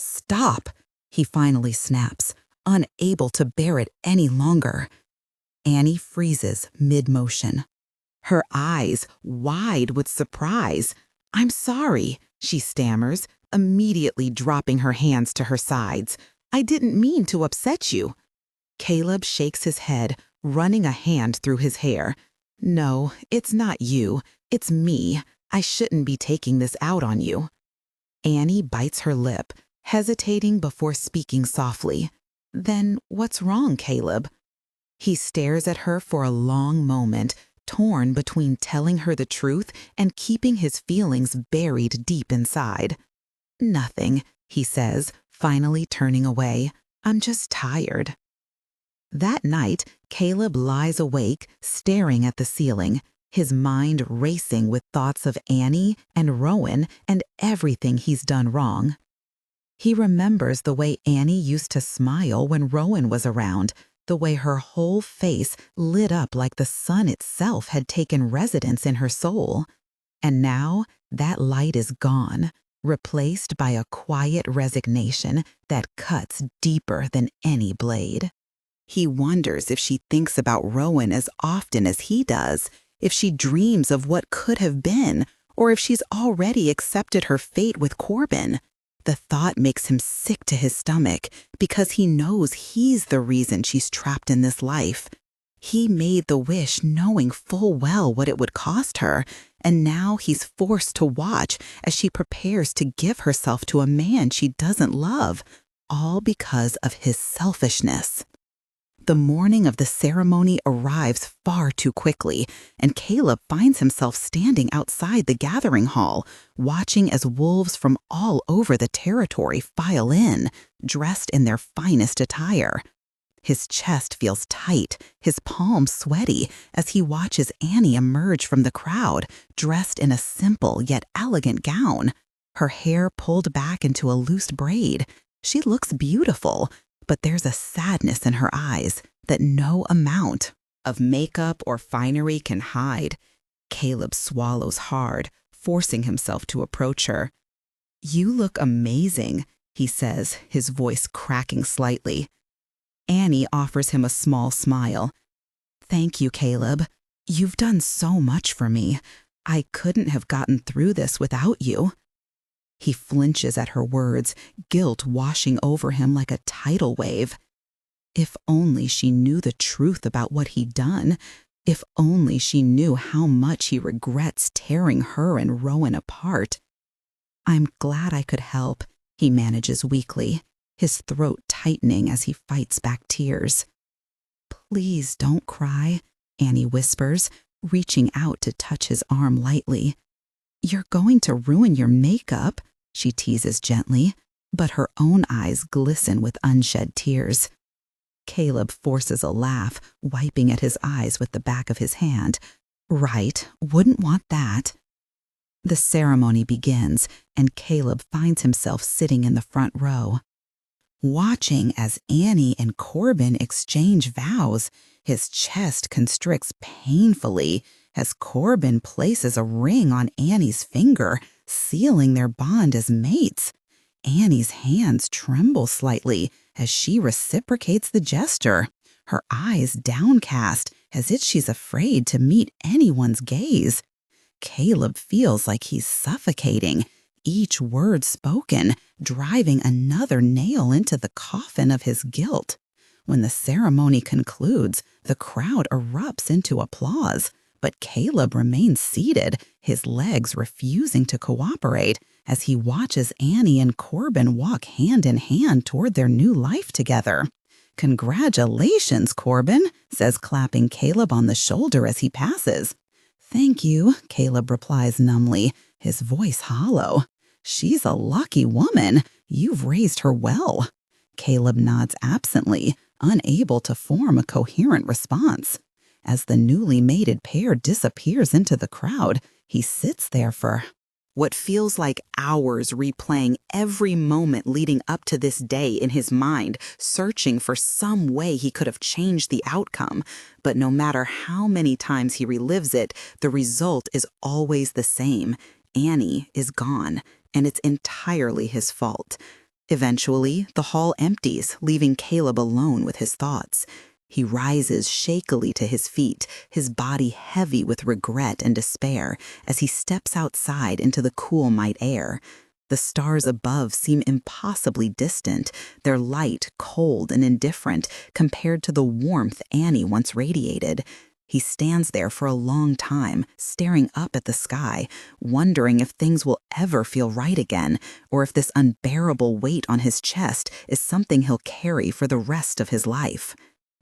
"Stop," he finally snaps, unable to bear it any longer. Annie freezes mid-motion, her eyes wide with surprise. "I'm sorry," she stammers, immediately dropping her hands to her sides. "I didn't mean to upset you." Caleb shakes his head, running a hand through his hair. "No, it's not you. It's me. I shouldn't be taking this out on you." Annie bites her lip, hesitating before speaking softly. "Then what's wrong, Caleb?" He stares at her for a long moment, torn between telling her the truth and keeping his feelings buried deep inside. "Nothing," he says, finally turning away. "I'm just tired." That night, Caleb lies awake, staring at the ceiling, his mind racing with thoughts of Annie and Rowan and everything he's done wrong. He remembers the way Annie used to smile when Rowan was around, the way her whole face lit up like the sun itself had taken residence in her soul. And now that light is gone, replaced by a quiet resignation that cuts deeper than any blade. He wonders if she thinks about Rowan as often as he does, if she dreams of what could have been, or if she's already accepted her fate with Corbin. The thought makes him sick to his stomach because he knows he's the reason she's trapped in this life. He made the wish knowing full well what it would cost her, and now he's forced to watch as she prepares to give herself to a man she doesn't love, all because of his selfishness. The morning of the ceremony arrives far too quickly, and Caleb finds himself standing outside the gathering hall, watching as wolves from all over the territory file in, dressed in their finest attire. His chest feels tight, his palms sweaty, as he watches Annie emerge from the crowd, dressed in a simple yet elegant gown, her hair pulled back into a loose braid. She looks beautiful, but there's a sadness in her eyes that no amount of makeup or finery can hide. Caleb swallows hard, forcing himself to approach her. "You look amazing," he says, his voice cracking slightly. Annie offers him a small smile. "Thank you, Caleb. You've done so much for me. I couldn't have gotten through this without you." He flinches at her words, guilt washing over him like a tidal wave. If only she knew the truth about what he'd done. If only she knew how much he regrets tearing her and Rowan apart. "I'm glad I could help," he manages weakly, his throat tightening as he fights back tears. "Please don't cry," Annie whispers, reaching out to touch his arm lightly. "You're going to ruin your makeup," she teases gently, but her own eyes glisten with unshed tears. Caleb forces a laugh, wiping at his eyes with the back of his hand. "Right, wouldn't want that." The ceremony begins, and Caleb finds himself sitting in the front row. Watching as Annie and Corbin exchange vows, his chest constricts painfully as Corbin places a ring on Annie's finger, sealing their bond as mates. Annie's hands tremble slightly as she reciprocates the gesture, her eyes downcast as if she's afraid to meet anyone's gaze. Caleb feels like he's suffocating, each word spoken driving another nail into the coffin of his guilt. When the ceremony concludes, the crowd erupts into applause, but Caleb remains seated, his legs refusing to cooperate as he watches Annie and Corbin walk hand in hand toward their new life together. "Congratulations, Corbin," says, clapping Caleb on the shoulder as he passes. "Thank you," Caleb replies numbly, his voice hollow. "She's a lucky woman. You've raised her well. Caleb nods absently, unable to form a coherent response. As the newly mated pair disappears into the crowd, he sits there for what feels like hours, replaying every moment leading up to this day in his mind, searching for some way he could have changed the outcome. But no matter how many times he relives it, the result is always the same. Annie is gone, and it's entirely his fault. Eventually, the hall empties, leaving Caleb alone with his thoughts. He rises shakily to his feet, his body heavy with regret and despair, as he steps outside into the cool night air. The stars above seem impossibly distant, their light cold and indifferent compared to the warmth Annie once radiated. He stands there for a long time, staring up at the sky, wondering if things will ever feel right again, or if this unbearable weight on his chest is something he'll carry for the rest of his life.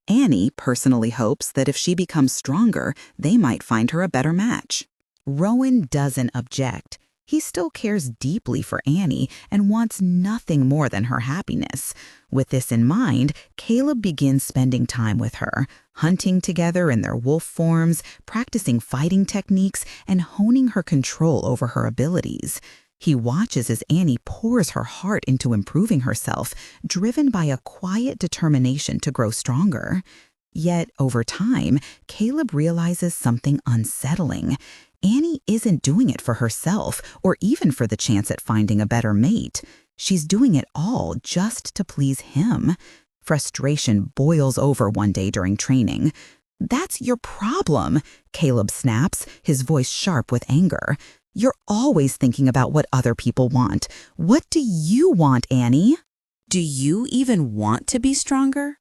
Annie personally hopes that if she becomes stronger, they might find her a better match. Rowan doesn't object. He still cares deeply for Annie and wants nothing more than her happiness. With this in mind, Caleb begins spending time with her, hunting together in their wolf forms, practicing fighting techniques, and honing her control over her abilities. He watches as Annie pours her heart into improving herself, driven by a quiet determination to grow stronger. Yet, over time, Caleb realizes something unsettling. Annie isn't doing it for herself or even for the chance at finding a better mate. She's doing it all just to please him. Frustration boils over one day during training. "That's your problem," Caleb snaps, his voice sharp with anger. "You're always thinking about what other people want. What do you want, Annie?" "Do you even want to be stronger?"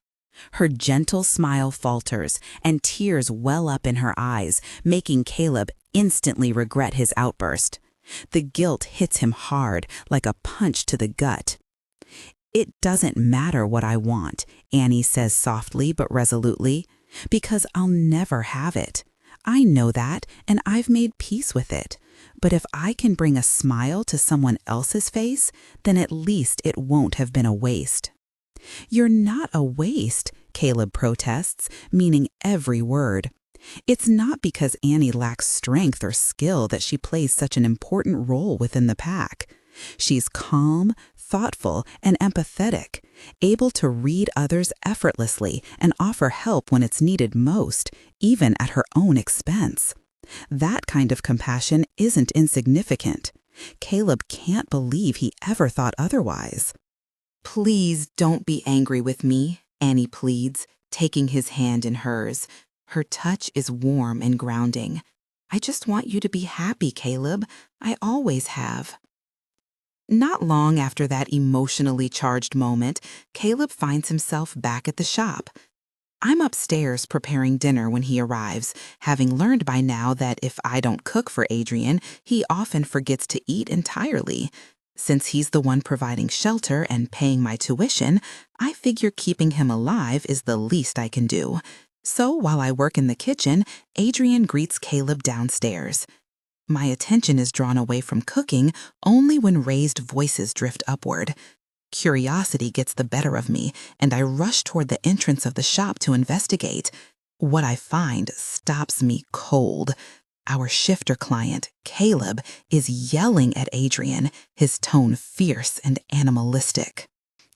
Her gentle smile falters, and tears well up in her eyes, making Caleb instantly regret his outburst. The guilt hits him hard, like a punch to the gut. "It doesn't matter what I want," Annie says softly but resolutely, "because I'll never have it. I know that, and I've made peace with it. But if I can bring a smile to someone else's face, then at least it won't have been a waste." "You're not a waste," Caleb protests, meaning every word. It's not because Annie lacks strength or skill that she plays such an important role within the pack. She's calm, thoughtful, and empathetic, able to read others effortlessly and offer help when it's needed most, even at her own expense. That kind of compassion isn't insignificant. Caleb can't believe he ever thought otherwise. "Please don't be angry with me," Annie pleads, taking his hand in hers. Her touch is warm and grounding. "I just want you to be happy, Caleb. I always have." Not long after that emotionally charged moment, Caleb finds himself back at the shop. I'm upstairs preparing dinner when he arrives, having learned by now that if I don't cook for Adrian, he often forgets to eat entirely. Since he's the one providing shelter and paying my tuition, I figure keeping him alive is the least I can do. So while I work in the kitchen, Adrian greets Caleb downstairs. My attention is drawn away from cooking only when raised voices drift upward. Curiosity gets the better of me, and I rush toward the entrance of the shop to investigate. What I find stops me cold. Our shifter client, Caleb, is yelling at Adrian, his tone fierce and animalistic.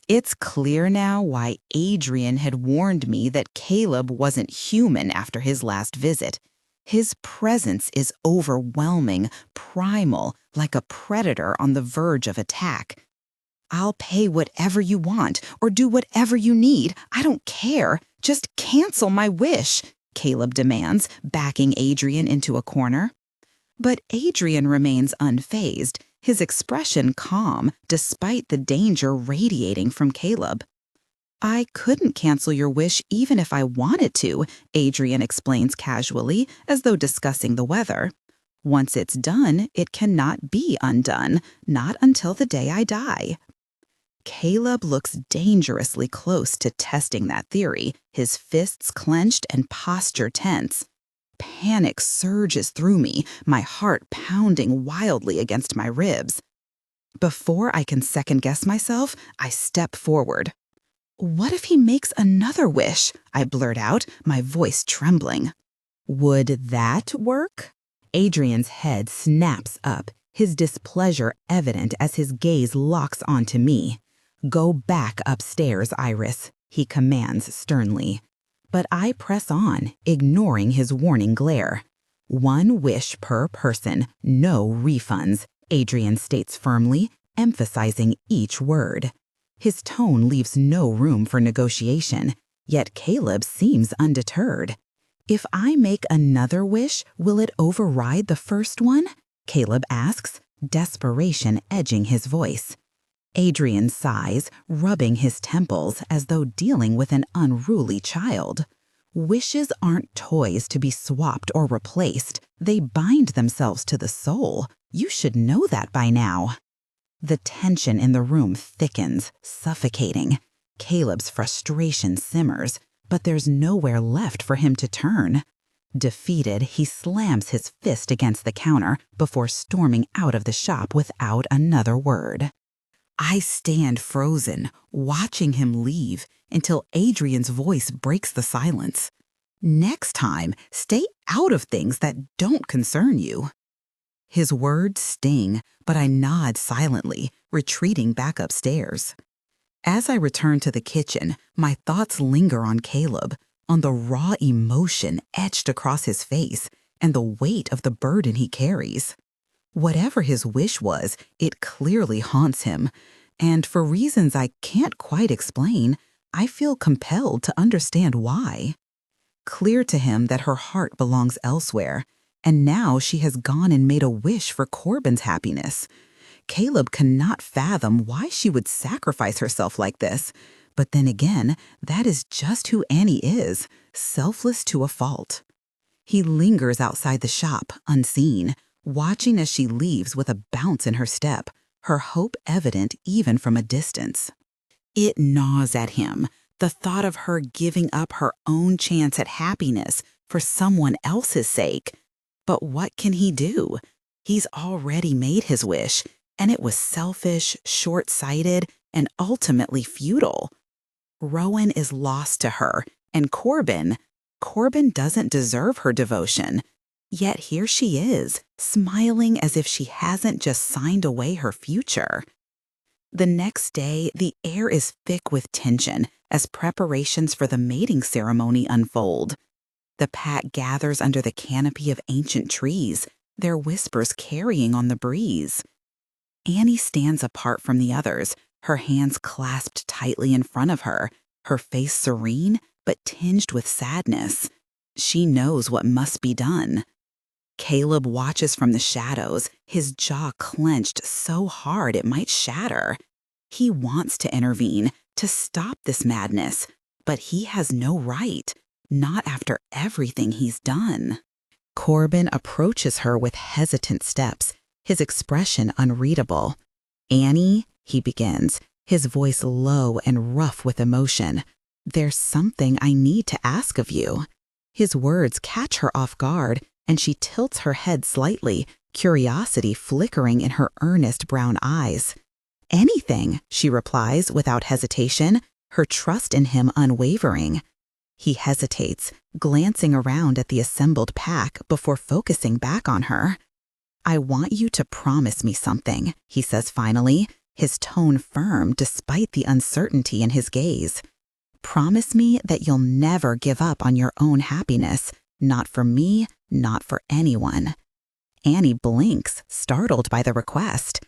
It's clear now why Adrian had warned me that Caleb wasn't human after his last visit. His presence is overwhelming, primal, like a predator on the verge of attack. "I'll pay whatever you want or do whatever you need. I don't care. Just cancel my wish," Caleb demands, backing Adrian into a corner. But Adrian remains unfazed, his expression calm despite the danger radiating from Caleb. "I couldn't cancel your wish even if I wanted to," Adrian explains casually, as though discussing the weather. "Once it's done, it cannot be undone, not until the day I die." Caleb looks dangerously close to testing that theory, his fists clenched and posture tense. Panic surges through me, my heart pounding wildly against my ribs. Before I can second-guess myself, I step forward. "What if he makes another wish?" I blurt out, my voice trembling. "Would that work?" Adrian's head snaps up, his displeasure evident as his gaze locks onto me. "Go back upstairs, Iris," he commands sternly. But I press on, ignoring his warning glare. "One wish per person, no refunds," Adrian states firmly, emphasizing each word. His tone leaves no room for negotiation, yet Caleb seems undeterred. "If I make another wish, will it override the first one?" Caleb asks, desperation edging his voice. Adrian sighs, rubbing his temples as though dealing with an unruly child. Wishes aren't toys to be swapped or replaced. They bind themselves to the soul. You should know that by now. The tension in the room thickens, suffocating. Caleb's frustration simmers, but there's nowhere left for him to turn. Defeated, he slams his fist against the counter before storming out of the shop without another word. I stand frozen, watching him leave until Adrian's voice breaks the silence. "Next time, stay out of things that don't concern you." His words sting, but I nod silently, retreating back upstairs. As I return to the kitchen, my thoughts linger on Caleb, on the raw emotion etched across his face, and the weight of the burden he carries. Whatever his wish was, it clearly haunts him, and for reasons I can't quite explain, I feel compelled to understand why. Clear to him that her heart belongs elsewhere, and now she has gone and made a wish for Corbin's happiness. Caleb cannot fathom why she would sacrifice herself like this, but then again, that is just who Annie is, selfless to a fault. He lingers outside the shop, unseen, watching as she leaves with a bounce in her step, her hope evident even from a distance. It gnaws at him, the thought of her giving up her own chance at happiness for someone else's sake. But what can he do? He's already made his wish, and it was selfish, short-sighted, and ultimately futile. Rowan is lost to her, and Corbin doesn't deserve her devotion. Yet here she is, smiling as if she hasn't just signed away her future. The next day, the air is thick with tension as preparations for the mating ceremony unfold. The pack gathers under the canopy of ancient trees, their whispers carrying on the breeze. Annie stands apart from the others, her hands clasped tightly in front of her, her face serene but tinged with sadness. She knows what must be done. Caleb watches from the shadows, his jaw clenched so hard it might shatter. He wants to intervene, to stop this madness, but he has no right, not after everything he's done. Corbin approaches her with hesitant steps, his expression unreadable. "Annie," he begins, his voice low and rough with emotion, "there's something I need to ask of you." His words catch her off guard, and she tilts her head slightly, curiosity flickering in her earnest brown eyes. "Anything," she replies without hesitation, her trust in him unwavering. He hesitates, glancing around at the assembled pack before focusing back on her. "I want you to promise me something," he says finally, his tone firm despite the uncertainty in his gaze. "Promise me that you'll never give up on your own happiness, not for me, not for anyone." Annie blinks, startled by the request.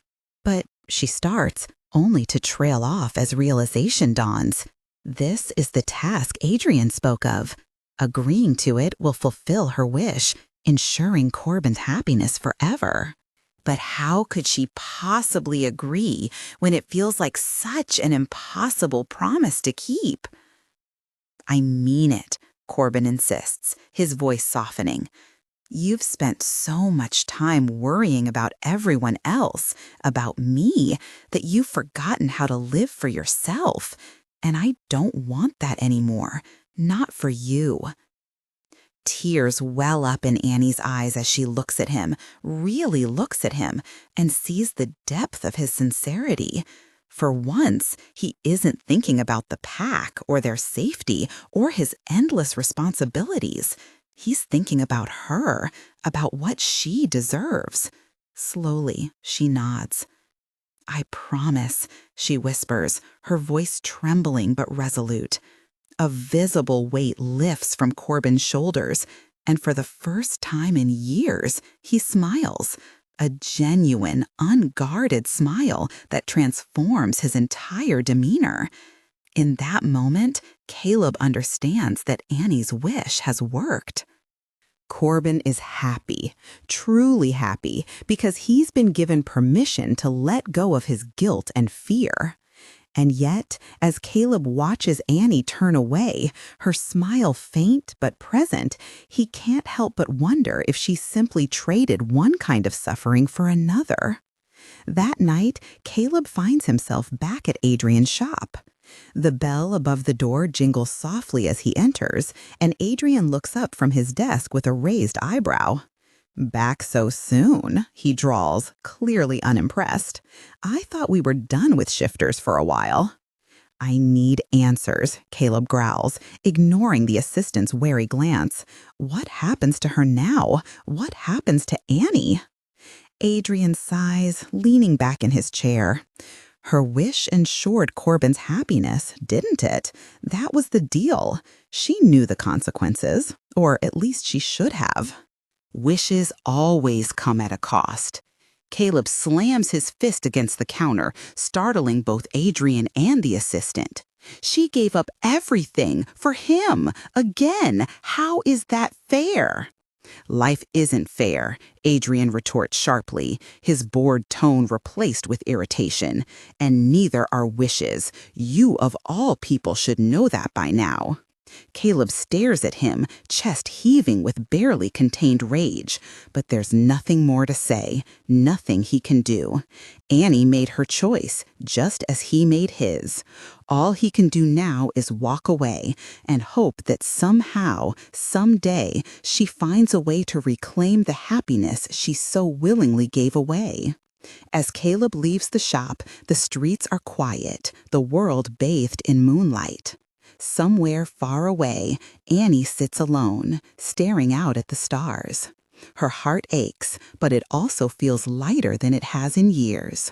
But she starts, only to trail off as realization dawns. This is the task Adrian spoke of. Agreeing to it will fulfill her wish, ensuring Corbin's happiness forever. But how could she possibly agree when it feels like such an impossible promise to keep? "I mean it," Corbin insists, his voice softening. "You've spent so much time worrying about everyone else, about me, that you've forgotten how to live for yourself. And I don't want that anymore, not for you." Tears well up in Annie's eyes as she looks at him, really looks at him, and sees the depth of his sincerity. For once, he isn't thinking about the pack or their safety or his endless responsibilities. He's thinking about her, about what she deserves. Slowly, she nods. "I promise," she whispers, her voice trembling but resolute. A visible weight lifts from Corbin's shoulders, and for the first time in years, he smiles. A genuine, unguarded smile that transforms his entire demeanor. In that moment, Caleb understands that Annie's wish has worked. Corbin is happy, truly happy, because he's been given permission to let go of his guilt and fear. And yet, as Caleb watches Annie turn away, her smile faint but present, he can't help but wonder if she simply traded one kind of suffering for another. That night, Caleb finds himself back at Adrian's shop. The bell above the door jingles softly as he enters, and Adrian looks up from his desk with a raised eyebrow. "Back so soon," he drawls, clearly unimpressed. "I thought we were done with shifters for a while." "I need answers," Caleb growls, ignoring the assistant's wary glance. What happens to her now? What happens to Annie? Adrian sighs, leaning back in his chair. Her wish ensured Corbin's happiness, didn't it? That was the deal. She knew the consequences, or at least she should have. Wishes always come at a cost. Caleb slams his fist against the counter, startling both Adrian and the assistant. She gave up everything for him. Again, how is that fair? "Life isn't fair," Adrian retorts sharply, his bored tone replaced with irritation. "And neither are wishes. You of all people should know that by now." Caleb stares at him, chest heaving with barely contained rage. But there's nothing more to say, nothing he can do. Annie made her choice, just as he made his. All he can do now is walk away and hope that somehow, someday, she finds a way to reclaim the happiness she so willingly gave away. As Caleb leaves the shop, the streets are quiet, the world bathed in moonlight. Somewhere far away, Annie sits alone, staring out at the stars. Her heart aches, but it also feels lighter than it has in years.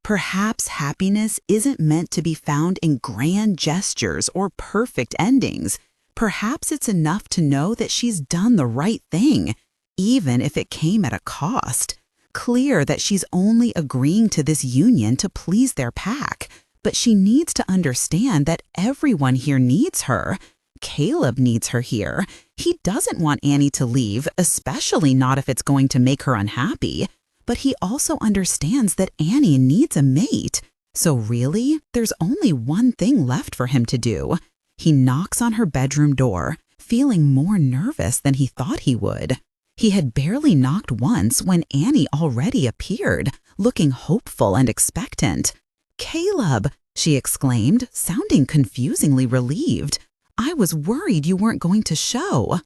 Perhaps happiness isn't meant to be found in grand gestures or perfect endings. Perhaps it's enough to know that she's done the right thing, even if it came at a cost. Clear that she's only agreeing to this union to please their pack. But she needs to understand that everyone here needs her. Caleb needs her here. He doesn't want Annie to leave, especially not if it's going to make her unhappy. But he also understands that Annie needs a mate. So really, there's only one thing left for him to do. He knocks on her bedroom door, feeling more nervous than he thought he would. He had barely knocked once when Annie already appeared, looking hopeful and expectant. "Caleb," she exclaimed, sounding confusingly relieved. "I was worried you weren't going to show."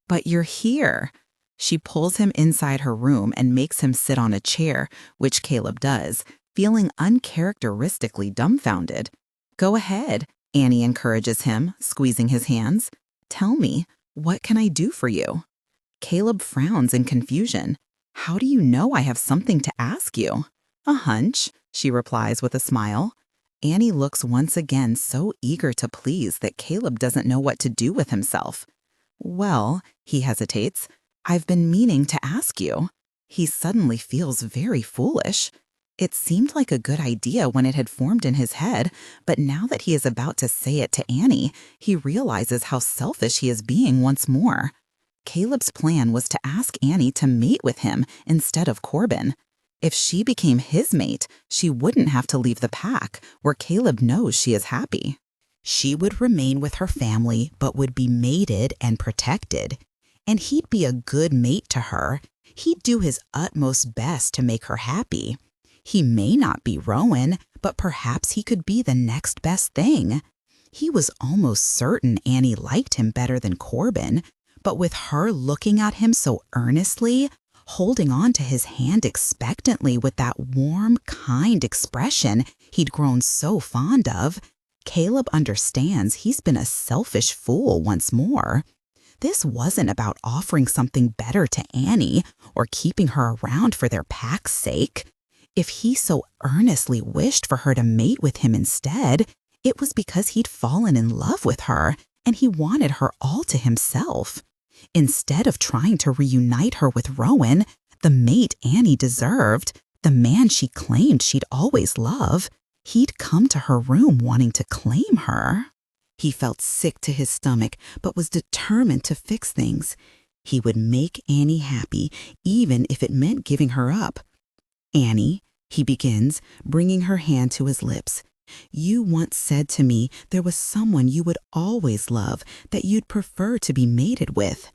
"But you're here." She pulls him inside her room and makes him sit on a chair, which Caleb does, feeling uncharacteristically dumbfounded. "Go ahead," Annie encourages him, squeezing his hands. "Tell me, what can I do for you?" Caleb frowns in confusion. "How do you know I have something to ask you?" "A hunch," she replies with a smile. Annie looks once again so eager to please that Caleb doesn't know what to do with himself. "Well," he hesitates, "I've been meaning to ask you." He suddenly feels very foolish. It seemed like a good idea when it had formed in his head, but now that he is about to say it to Annie, he realizes how selfish he is being once more. Caleb's plan was to ask Annie to mate with him instead of Corbin. If she became his mate, she wouldn't have to leave the pack, where Caleb knows she is happy. She would remain with her family, but would be mated and protected. And he'd be a good mate to her. He'd do his utmost best to make her happy. He may not be Rowan, but perhaps he could be the next best thing. He was almost certain Annie liked him better than Corbin, But with her looking at him so earnestly, holding on to his hand expectantly with that warm, kind expression he'd grown so fond of, Caleb understands he's been a selfish fool once more. This wasn't about offering something better to Annie or keeping her around for their pack's sake. If he so earnestly wished for her to mate with him instead, it was because he'd fallen in love with her and he wanted her all to himself. Instead of trying to reunite her with Rowan, the mate Annie deserved, the man she claimed she'd always love, he'd come to her room wanting to claim her. He felt sick to his stomach, but was determined to fix things. He would make Annie happy, even if it meant giving her up. "Annie," he begins, bringing her hand to his lips, "you once said to me there was someone you would always love, that you'd prefer to be mated with."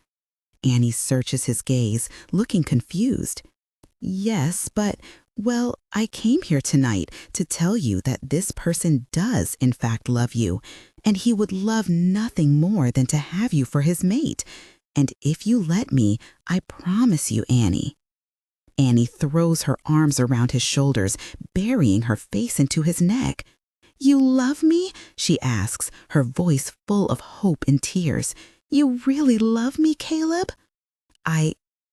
Annie searches his gaze, looking confused. "Yes, but, well, I came here tonight to tell you that this person does, in fact, love you, and he would love nothing more than to have you for his mate. And if you let me, I promise you, Annie." Annie throws her arms around his shoulders, burying her face into his neck. "You love me?" she asks, her voice full of hope and tears. "You really love me, Caleb?"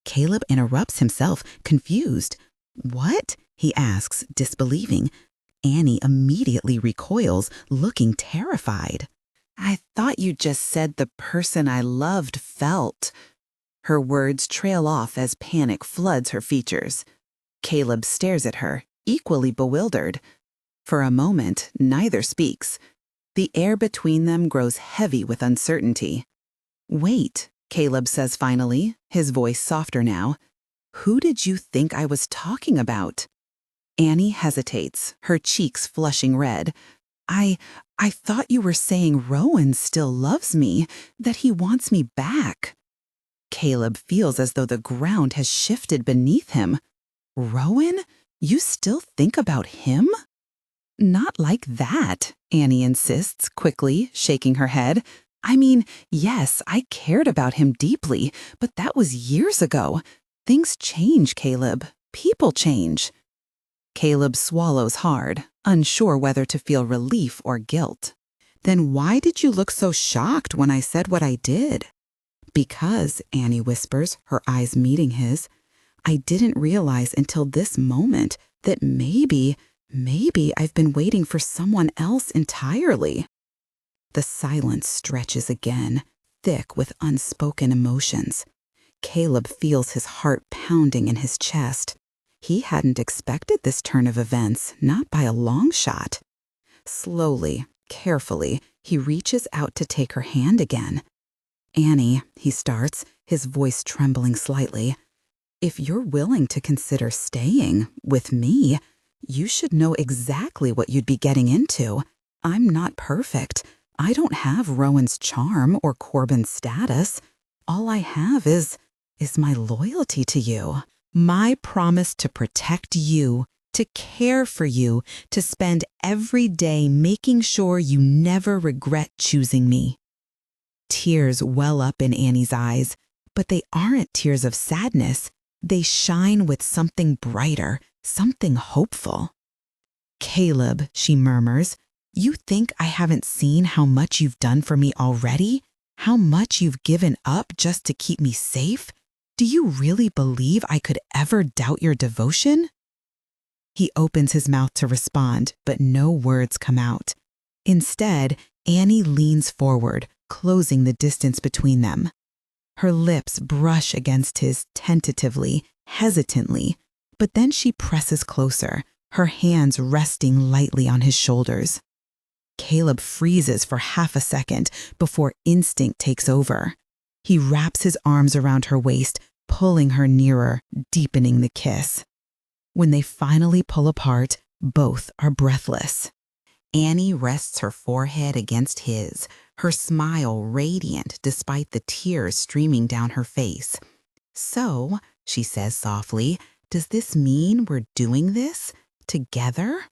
Caleb interrupts himself, confused. "What?" he asks, disbelieving. Annie immediately recoils, looking terrified. "I thought you just said the person I loved felt." Her words trail off as panic floods her features. Caleb stares at her, equally bewildered. For a moment, neither speaks. The air between them grows heavy with uncertainty. "Wait," Caleb says finally, his voice softer now. "Who did you think I was talking about?" Annie hesitates, her cheeks flushing red. I thought you were saying Rowan still loves me, that he wants me back." Caleb feels as though the ground has shifted beneath him. "Rowan? You still think about him?" "Not like that," Annie insists, quickly, shaking her head. "I mean, yes, I cared about him deeply, but that was years ago. Things change, Caleb. People change." Caleb swallows hard, unsure whether to feel relief or guilt. "Then why did you look so shocked when I said what I did?" "Because," Annie whispers, her eyes meeting his, "I didn't realize until this moment that maybe I've been waiting for someone else entirely." The silence stretches again, thick with unspoken emotions. Caleb feels his heart pounding in his chest. He hadn't expected this turn of events, not by a long shot. Slowly, carefully, he reaches out to take her hand again. "Annie," he starts, his voice trembling slightly, "if you're willing to consider staying with me, you should know exactly what you'd be getting into. I'm not perfect. I don't have Rowan's charm or Corbin's status. All I have is my loyalty to you. My promise to protect you, to care for you, to spend every day making sure you never regret choosing me." Tears well up in Annie's eyes, but they aren't tears of sadness. They shine with something brighter, something hopeful. "Caleb," she murmurs, "you think I haven't seen how much you've done for me already? How much you've given up just to keep me safe? Do you really believe I could ever doubt your devotion?" He opens his mouth to respond, but no words come out. Instead, Annie leans forward, closing the distance between them. Her lips brush against his tentatively, hesitantly, but then she presses closer, her hands resting lightly on his shoulders. Caleb freezes for half a second before instinct takes over. He wraps his arms around her waist, pulling her nearer, deepening the kiss. When they finally pull apart, both are breathless. Annie rests her forehead against his, her smile radiant despite the tears streaming down her face. "So," she says softly, "does this mean we're doing this together?"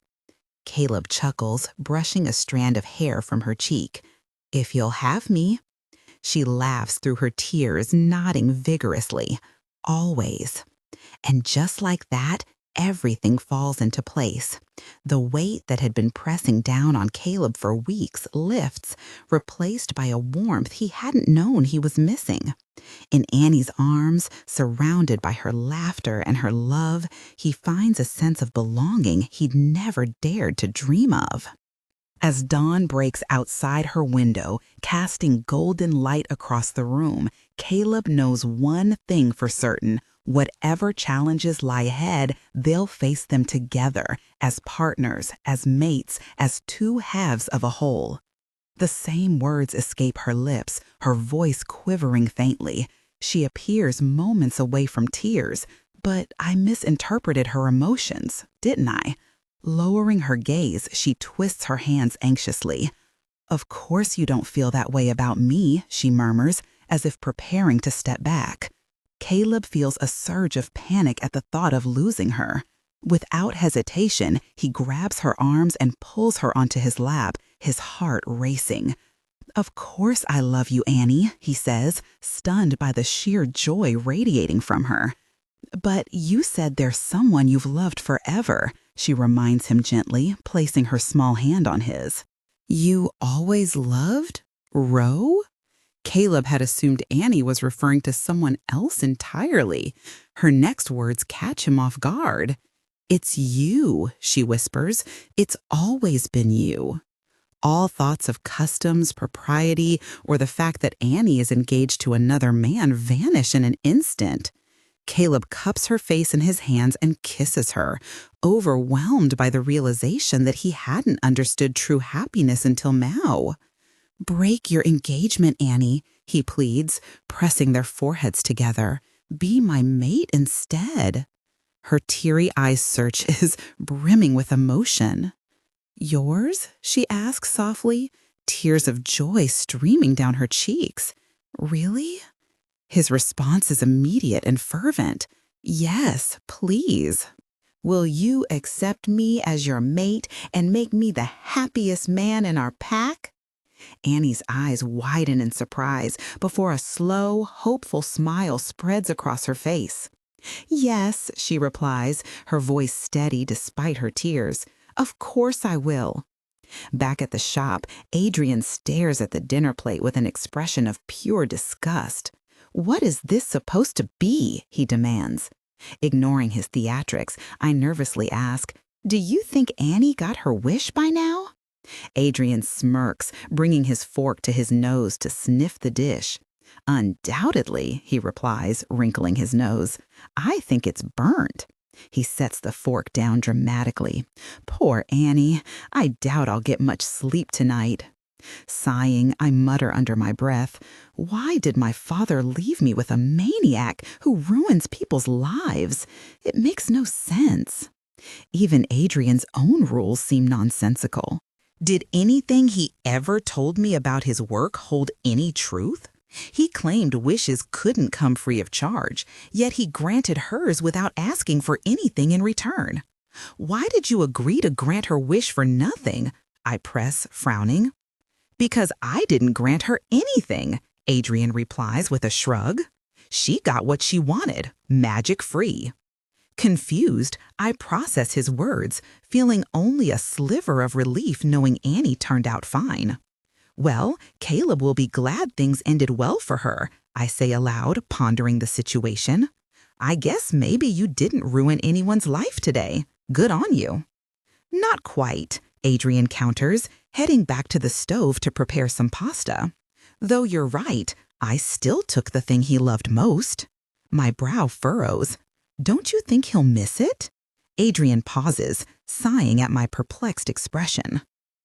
Caleb chuckles, brushing a strand of hair from her cheek. "If you'll have me." She laughs through her tears, nodding vigorously. Always. And just like that, everything falls into place. The weight that had been pressing down on Caleb for weeks lifts, replaced by a warmth he hadn't known he was missing. In Annie's arms, surrounded by her laughter and her love, he finds a sense of belonging he'd never dared to dream of. As dawn breaks outside her window, casting golden light across the room, Caleb knows one thing for certain. Whatever challenges lie ahead, they'll face them together, as partners, as mates, as two halves of a whole. The same words escape her lips, her voice quivering faintly. She appears moments away from tears, but I misinterpreted her emotions, didn't I? Lowering her gaze, she twists her hands anxiously. "Of course you don't feel that way about me," she murmurs, as if preparing to step back. Caleb feels a surge of panic at the thought of losing her. Without hesitation, he grabs her arms and pulls her onto his lap, his heart racing. "Of course I love you, Annie," he says, stunned by the sheer joy radiating from her. "But you said there's someone you've loved forever," she reminds him gently, placing her small hand on his. "You always loved Ro?" Caleb had assumed Annie was referring to someone else entirely. Her next words catch him off guard. "It's you," she whispers. "It's always been you." All thoughts of customs, propriety, or the fact that Annie is engaged to another man vanish in an instant. Caleb cups her face in his hands and kisses her, overwhelmed by the realization that he hadn't understood true happiness until now. "Break your engagement, Annie," he pleads, pressing their foreheads together. "Be my mate instead." Her teary eyes searches, brimming with emotion. "Yours?" she asks softly, tears of joy streaming down her cheeks. "Really?" His response is immediate and fervent. "Yes, please. Will you accept me as your mate and make me the happiest man in our pack?" Annie's eyes widen in surprise before a slow, hopeful smile spreads across her face. "Yes," she replies, her voice steady despite her tears. "Of course I will." Back at the shop, Adrian stares at the dinner plate with an expression of pure disgust. "What is this supposed to be?" he demands. Ignoring his theatrics, I nervously ask, "Do you think Annie got her wish by now?" Adrian smirks, bringing his fork to his nose to sniff the dish. "Undoubtedly," he replies, wrinkling his nose. "I think it's burnt." He sets the fork down dramatically. "Poor Annie. I doubt I'll get much sleep tonight." Sighing, I mutter under my breath, "Why did my father leave me with a maniac who ruins people's lives? It makes no sense." Even Adrian's own rules seem nonsensical. Did anything he ever told me about his work hold any truth? He claimed wishes couldn't come free of charge, yet he granted hers without asking for anything in return. "Why did you agree to grant her wish for nothing?" I press, frowning. "Because I didn't grant her anything," Adrian replies with a shrug. "She got what she wanted, magic-free." Confused, I process his words, feeling only a sliver of relief knowing Annie turned out fine. "Well, Caleb will be glad things ended well for her," I say aloud, pondering the situation. "I guess maybe you didn't ruin anyone's life today. Good on you." "Not quite," Adrian counters, heading back to the stove to prepare some pasta. "Though you're right, I still took the thing he loved most." My brow furrows. "Don't you think he'll miss it?" Adrian pauses, sighing at my perplexed expression.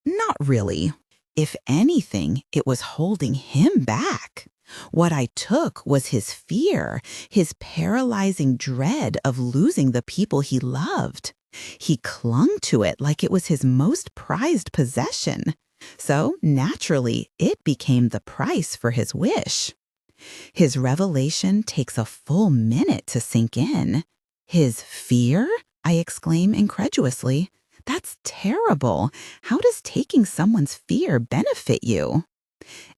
"Not really. If anything, it was holding him back. What I took was his fear, his paralyzing dread of losing the people he loved. He clung to it like it was his most prized possession. So, naturally, it became the price for his wish." His revelation takes a full minute to sink in. "His fear?" I exclaim incredulously. "That's terrible. How does taking someone's fear benefit you?"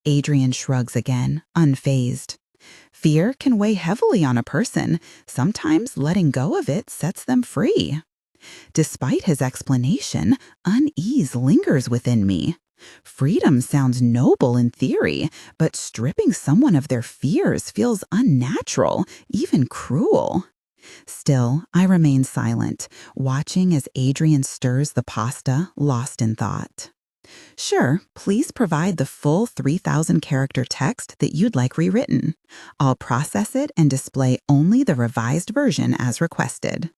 Adrian shrugs again, unfazed. Fear can weigh heavily on a person. Sometimes letting go of it sets them free. Despite his explanation, unease lingers within me. Freedom sounds noble in theory, but stripping someone of their fears feels unnatural, even cruel. Still, I remain silent, watching as Adrian stirs the pasta, lost in thought. Sure, please provide the full 3,000 character text that you'd like rewritten. I'll process it and display only the revised version as requested.